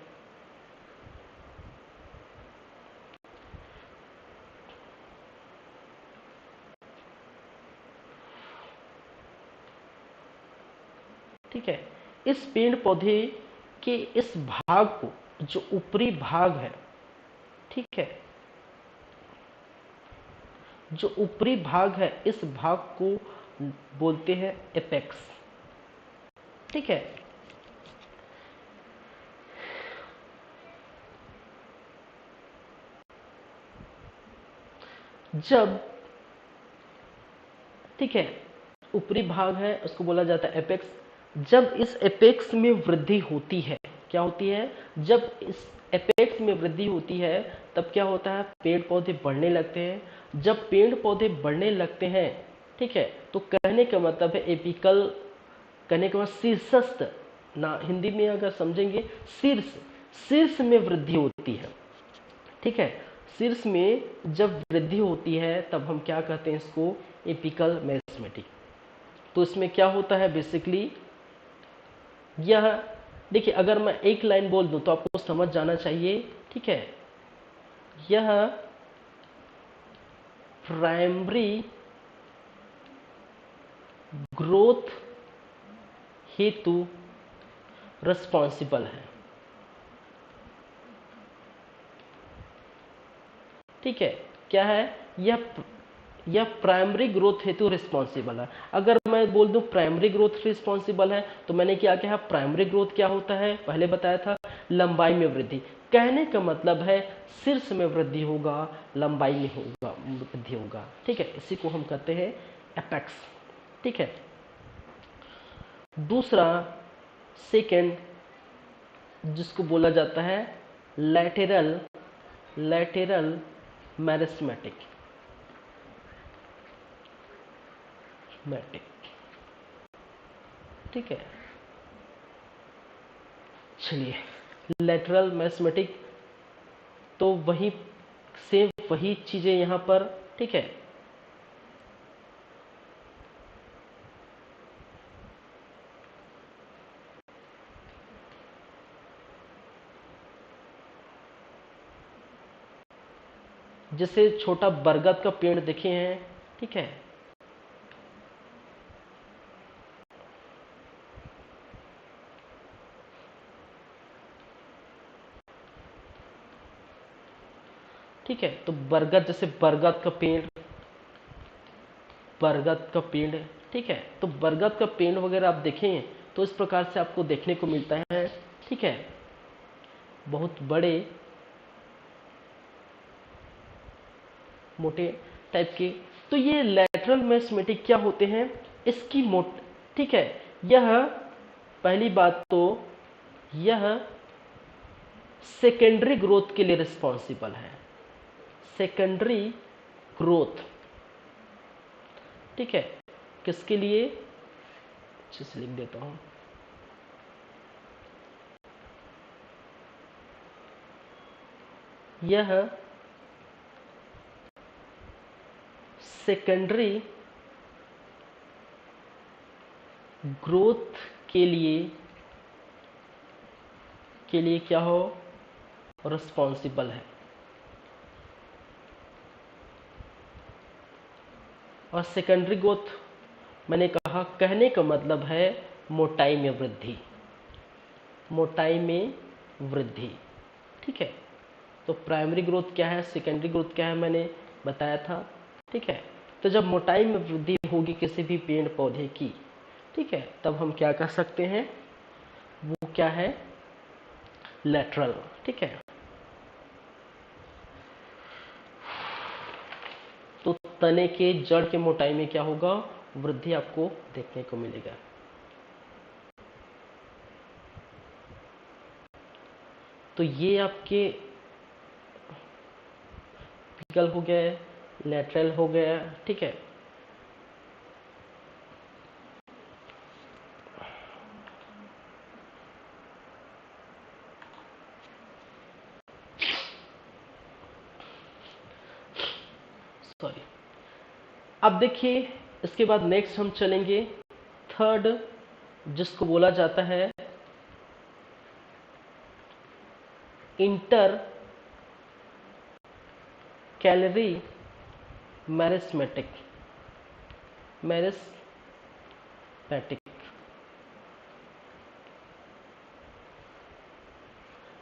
ठीक है, इस पेड़ पौधे के इस भाग को, जो ऊपरी भाग है, ठीक है, जो ऊपरी भाग है, इस भाग को बोलते हैं एपेक्स। ठीक है, जब, ठीक है, ऊपरी भाग है उसको बोला जाता है एपेक्स। जब इस एपेक्स में वृद्धि होती है, क्या होती है, जब इस एपेक्स में वृद्धि होती है, तब क्या होता है, पेड़ पौधे बढ़ने लगते हैं। जब पेड़ पौधे बढ़ने लगते हैं, ठीक है, तो कहने का मतलब है एपिकल, कहने के बाद शीर्षस्थ, ना हिंदी में अगर समझेंगे, शीर्ष, शीर्ष में वृद्धि होती है। ठीक है, शीर्ष में जब वृद्धि होती है तब हम क्या कहते हैं इसको, एपिकल मेरिस्मेटिक। तो इसमें क्या होता है बेसिकली, यह देखिए, अगर मैं एक लाइन बोल दूं तो आपको समझ जाना चाहिए। ठीक है, यह प्राइमरी ग्रोथ हेतु रिस्पॉन्सिबल है। ठीक है, क्या है, यह या प्राइमरी ग्रोथ हेतु रिस्पॉन्सिबल है। अगर मैं बोल दूं प्राइमरी ग्रोथ रिस्पॉन्सिबल है तो मैंने क्या कहा, प्राइमरी ग्रोथ क्या होता है, पहले बताया था, लंबाई में वृद्धि। कहने का मतलब है शीर्ष में वृद्धि होगा, लंबाई में होगा वृद्धि होगा, ठीक है, इसी को हम कहते हैं एपेक्स, ठीक है। दूसरा सेकेंड जिसको बोला जाता है लैटेरल मैरिस्मेटिक, ठीक है। चलिए लैटरल मैरिस्मेटिक, तो वही सेम वही चीजें यहां पर, ठीक है। जैसे छोटा बरगद का पेड़ देखे हैं, ठीक है, ठीक है। तो बरगद, जैसे बरगद का पेड़, ठीक है। तो बरगद का पेड़ वगैरह आप देखें तो इस प्रकार से आपको देखने को मिलता है, ठीक है, बहुत बड़े मोटे टाइप के। तो ये लैटरल मैरिस्मेटिक क्या होते हैं, इसकी ठीक है, यह पहली बात तो यह सेकेंडरी ग्रोथ के लिए रिस्पॉन्सिबल है, सेकेंडरी ग्रोथ, ठीक है। किसके लिए, अच्छे से लिख देता हूं, यह सेकेंडरी ग्रोथ के लिए क्या हो, रिस्पॉन्सिबल है। और सेकेंडरी ग्रोथ मैंने कहा, कहने का मतलब है मोटाई में वृद्धि, मोटाई में वृद्धि, ठीक है। तो प्राइमरी ग्रोथ क्या है, सेकेंडरी ग्रोथ क्या है, मैंने बताया था, ठीक है। तो जब मोटाई में वृद्धि होगी किसी भी पेड़ पौधे की, ठीक है, तब हम क्या कह सकते हैं, वो क्या है, लैटरल, ठीक है। तो तने के जड़ के मोटाई में क्या होगा, वृद्धि आपको देखने को मिलेगा। तो ये आपके अपिकल हो गया, लैटरल हो गया, ठीक है। सॉरी, अब देखिए इसके बाद नेक्स्ट हम चलेंगे थर्ड, जिसको बोला जाता है इंटर कैलोरी मैरिस्मेटिक,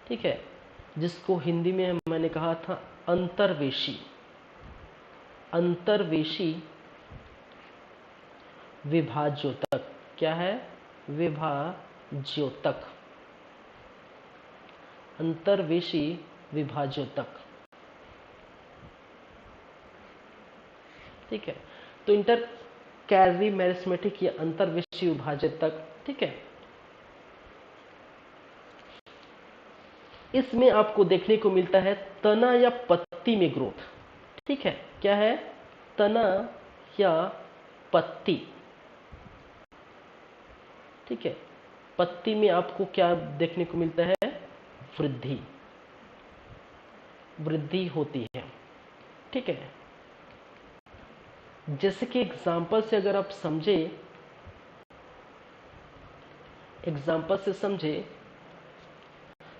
ठीक है, जिसको हिंदी में मैंने कहा था अंतर्वेशी, अंतर्वेशी विभाज्योतक, क्या है, विभाज्योतक, अंतर्वेशी विभाज्योतक, ठीक है। तो इंटर कैलोरी मैरिस्मेटिक या अंतर्वेशी विभाज्योतक, ठीक है। इसमें आपको देखने को मिलता है तना या पत्ती में ग्रोथ, ठीक है, क्या है, तना या पत्ती, ठीक है। पत्ती में आपको क्या देखने को मिलता है, वृद्धि, वृद्धि होती है, ठीक है। जैसे कि एग्जाम्पल से अगर आप समझे, एग्जाम्पल से समझे,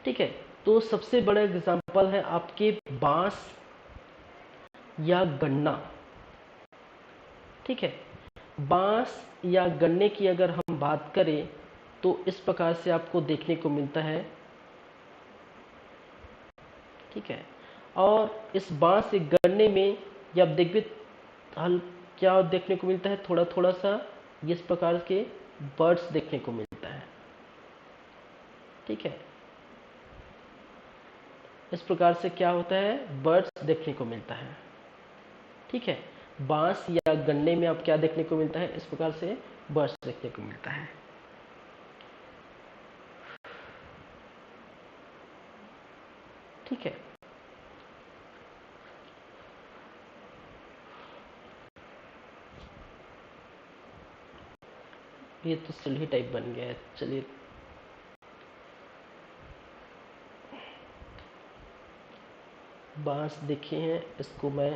ठीक है, तो सबसे बड़ा एग्जाम्पल है आपके बांस या गन्ना, ठीक है। बांस या गन्ने की अगर हम बात करें तो इस प्रकार से आपको देखने को मिलता है, ठीक है। और इस बांस या गन्ने में, या आप देखिए हल क्या देखने को मिलता है, थोड़ा थोड़ा सा इस प्रकार के बर्ड्स देखने को मिलता है। ठीक है, इस प्रकार से क्या होता है, बर्ड्स देखने को मिलता है। ठीक है, बांस या गन्ने में अब क्या देखने को मिलता है, इस प्रकार से बर्ड्स देखने को मिलता है। ठीक है, ये तो सीढ़ी टाइप बन गया है। चलिए बांस देखे हैं, इसको मैं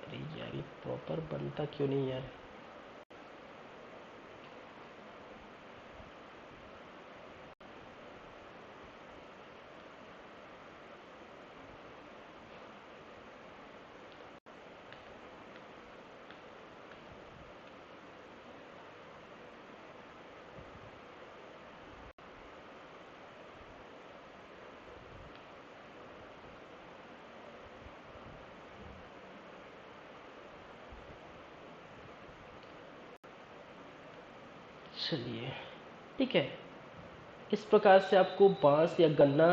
अरे यार ये प्रॉपर बनता क्यों नहीं यार। चलिए ठीक है, इस प्रकार से आपको बांस या गन्ना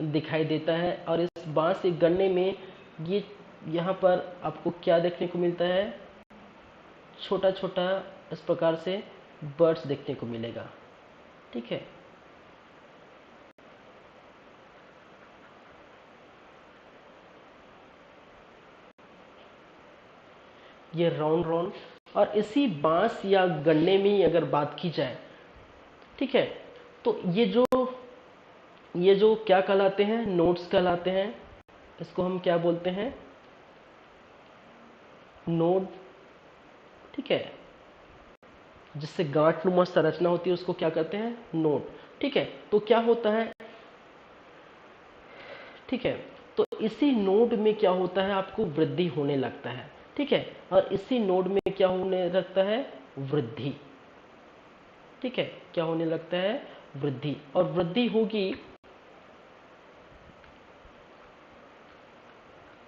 दिखाई देता है। और इस बांस या गन्ने में ये यहाँ पर आपको क्या देखने को मिलता है, छोटा छोटा इस प्रकार से बर्ड्स देखने को मिलेगा। ठीक है, ये राउंड राउंड। और इसी बांस या गन्ने में ही अगर बात की जाए, ठीक है, तो ये जो क्या कहलाते हैं, नोड्स कहलाते हैं। इसको हम क्या बोलते हैं, नोड। ठीक है, जिससे गांठ-नुमा संरचना होती है उसको क्या कहते हैं, नोड। ठीक है, तो क्या होता है, ठीक है, तो इसी नोड में क्या होता है, आपको वृद्धि होने लगता है। ठीक है, और इसी नोड में क्या होने लगता है, वृद्धि। ठीक है, क्या होने लगता है, वृद्धि। और वृद्धि होगी,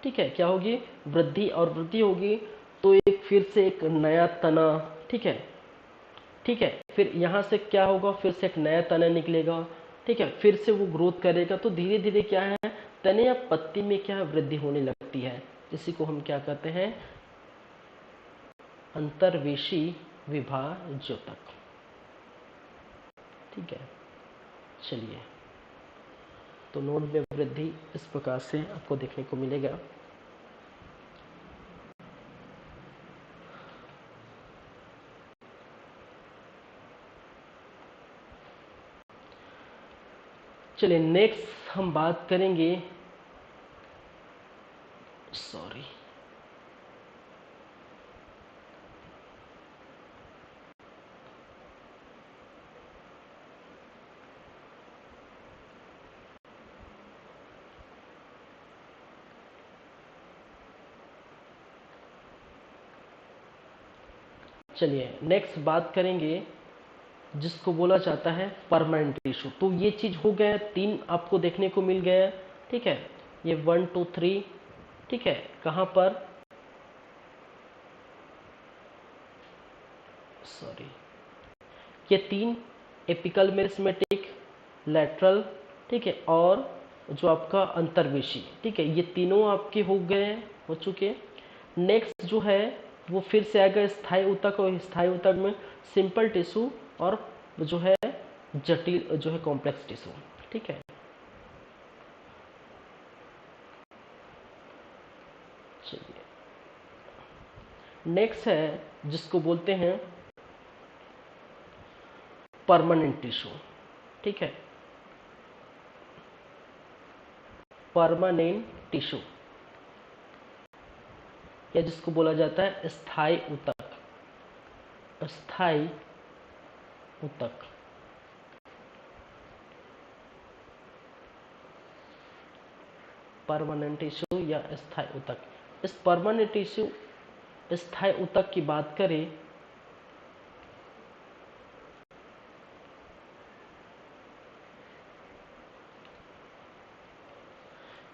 ठीक है, क्या होगी, वृद्धि। और वृद्धि होगी तो एक फिर से एक नया तना, ठीक है, ठीक है, फिर यहाँ से क्या होगा, फिर से एक नया तना निकलेगा। ठीक है, फिर से वो ग्रोथ करेगा। तो धीरे धीरे क्या है, तने या पत्ती में क्या वृद्धि होने लगती है। इसी को हम क्या कहते हैं, अंतर्वेशी विभाजोतक। ठीक है, चलिए, तो नोड में वृद्धि इस प्रकार से आपको देखने को मिलेगा। चलिए नेक्स्ट हम बात करेंगे, सॉरी, चलिए नेक्स्ट बात करेंगे जिसको बोला जाता है परमानेंट टिश्यू। तो ये चीज हो गया, तीन आपको देखने को मिल गया। ठीक है, ये 1 2 3, ठीक है, कहाँ पर, सॉरी, ये तीन, एपिकल मेरिस्मेटिक, लैटरल, ठीक है, और जो आपका अंतर्वेशी। ठीक है, ये तीनों आपके हो गए, हो चुके। नेक्स्ट जो है वो फिर से आएगा स्थायी ऊतक। और स्थायी ऊतक में सिंपल टिश्यू और जो है जटिल, जो है कॉम्प्लेक्स टिश्यू। ठीक है, चलिए नेक्स्ट है जिसको बोलते हैं परमानेंट टिश्यू। ठीक है, परमानेंट टिश्यू या जिसको बोला जाता है स्थायी ऊतक, स्थायी ऊतक। परमानेंट टिश्यू या स्थायी ऊतक। इस परमानेंट टिश्यू स्थायी ऊतक की बात करें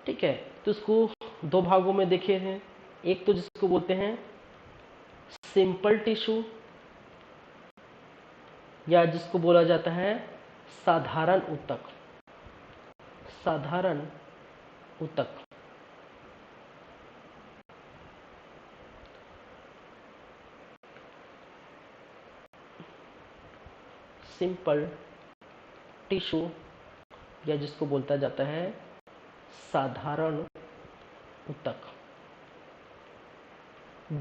ठीक है, तो इसको दो भागों में देखे हैं। एक तो जिसको बोलते हैं सिंपल टिश्यू या जिसको बोला जाता है साधारण ऊतक। साधारण ऊतक सिंपल टिश्यू या जिसको बोलता जाता है साधारण ऊतक।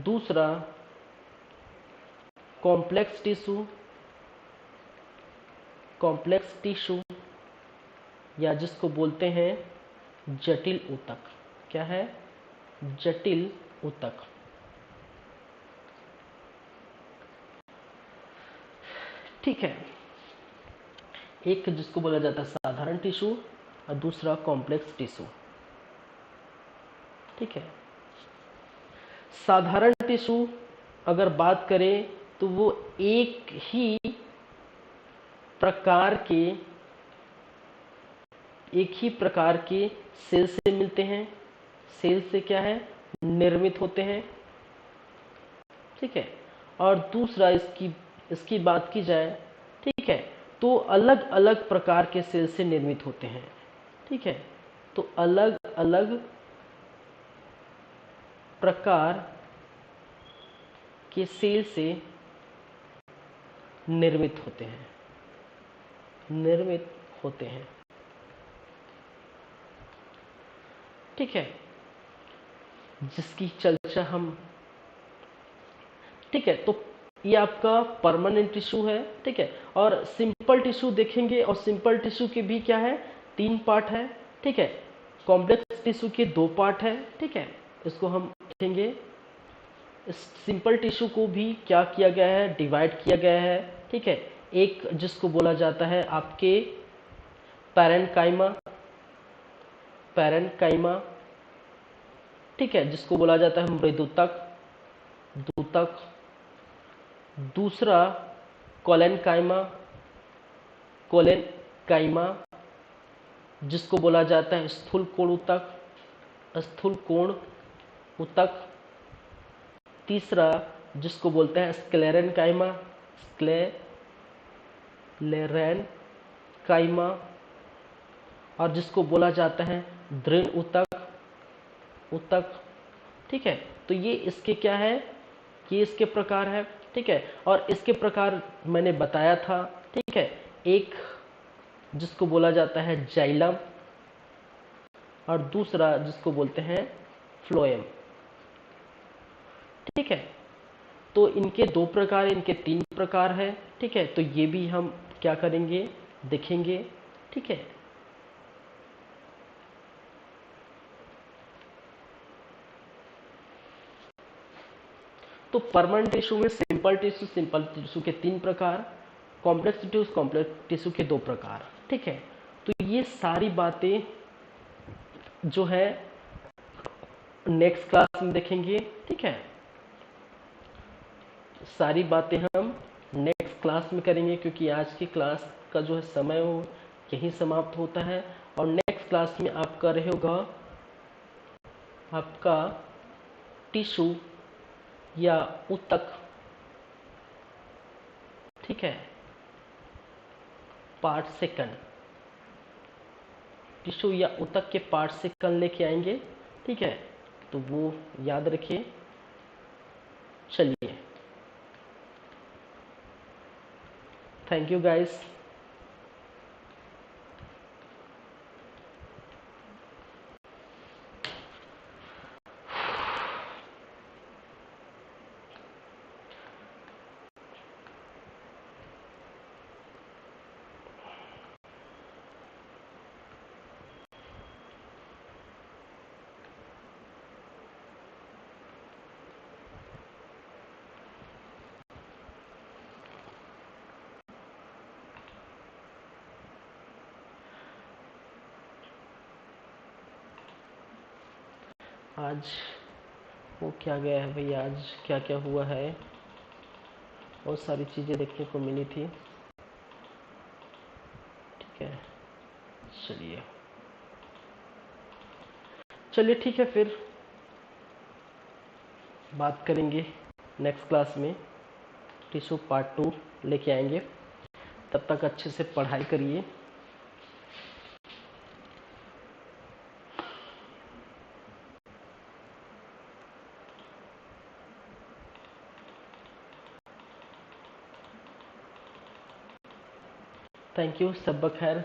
दूसरा कॉम्प्लेक्स टिश्यू, कॉम्प्लेक्स टिश्यू या जिसको बोलते हैं जटिल ऊतक। क्या है? जटिल ऊतक। ठीक है, एक जिसको बोला जाता है साधारण टिश्यू और दूसरा कॉम्प्लेक्स टिश्यू। ठीक है, साधारण टिश्यू अगर बात करें तो वो एक ही प्रकार के सेल से मिलते हैं। सेल से क्या है? निर्मित होते हैं। ठीक है, और दूसरा इसकी बात की जाए, ठीक है, तो अलग अलग प्रकार के सेल से निर्मित होते हैं। ठीक है, तो अलग अलग प्रकार के सेल से निर्मित होते हैं। निर्मित होते हैं। ठीक है, जिसकी चर्चा हम, ठीक है, तो ये आपका परमानेंट टिश्यू है। ठीक है, और सिंपल टिश्यू देखेंगे, और सिंपल टिश्यू के भी क्या है? 3 पार्ट है। ठीक है, कॉम्प्लेक्स टिश्यू के 2 पार्ट है। ठीक है, इसको हम देखेंगे। इस सिंपल टिश्यू को भी क्या किया गया है? डिवाइड किया गया है। ठीक है, एक जिसको बोला जाता है आपके पैरेन्काइमा, पैरेन्काइमा। ठीक है, जिसको बोला जाता है मृदुतक, दूतक। दूसरा कोलेनकाइमा, कोलेनकाइमा, जिसको बोला जाता है स्थूल कोण ऊतक, स्थूल कोण ऊतक। तीसरा जिसको बोलते हैं स्क्लेरेनकाइमा, स्क्लेरेनकाइमा, और जिसको बोला जाता है दृढ़ ऊतक, ऊतक। ठीक है, तो ये इसके क्या है? ये इसके प्रकार है। ठीक है, और इसके प्रकार मैंने बताया था। ठीक है, एक जिसको बोला जाता है जाइलम और दूसरा जिसको बोलते हैं फ्लोएम। ठीक है, तो इनके 2 प्रकार, इनके 3 प्रकार है। ठीक है, तो ये भी हम क्या करेंगे? देखेंगे। ठीक है, तो परमानेंट टिश्यू में सिंपल टिश्यू के 3 प्रकार, कॉम्प्लेक्स टिश्यू के 2 प्रकार। ठीक है, तो ये सारी बातें जो है नेक्स्ट क्लास में देखेंगे। ठीक है, सारी बातें हम नेक्स्ट क्लास में करेंगे, क्योंकि आज की क्लास का जो है समय वो यहीं समाप्त होता है। और नेक्स्ट क्लास में आपका रहेगा आपका टिश्यू या ऊतक। ठीक है, पार्ट सेकंड, टिश्यू या ऊतक के पार्ट सेकंड लेके आएंगे। ठीक है, तो वो याद रखिए। चलिए, थैंक यू गाइस। आज हो क्या गया है भैया, आज क्या क्या हुआ है। बहुत सारी चीज़ें देखने को मिली थी। ठीक है, चलिए चलिए ठीक है, फिर बात करेंगे नेक्स्ट क्लास में। टिश्यू पार्ट 2 लेके आएंगे। तब तक अच्छे से पढ़ाई करिए। थैंक यू, सब खैर।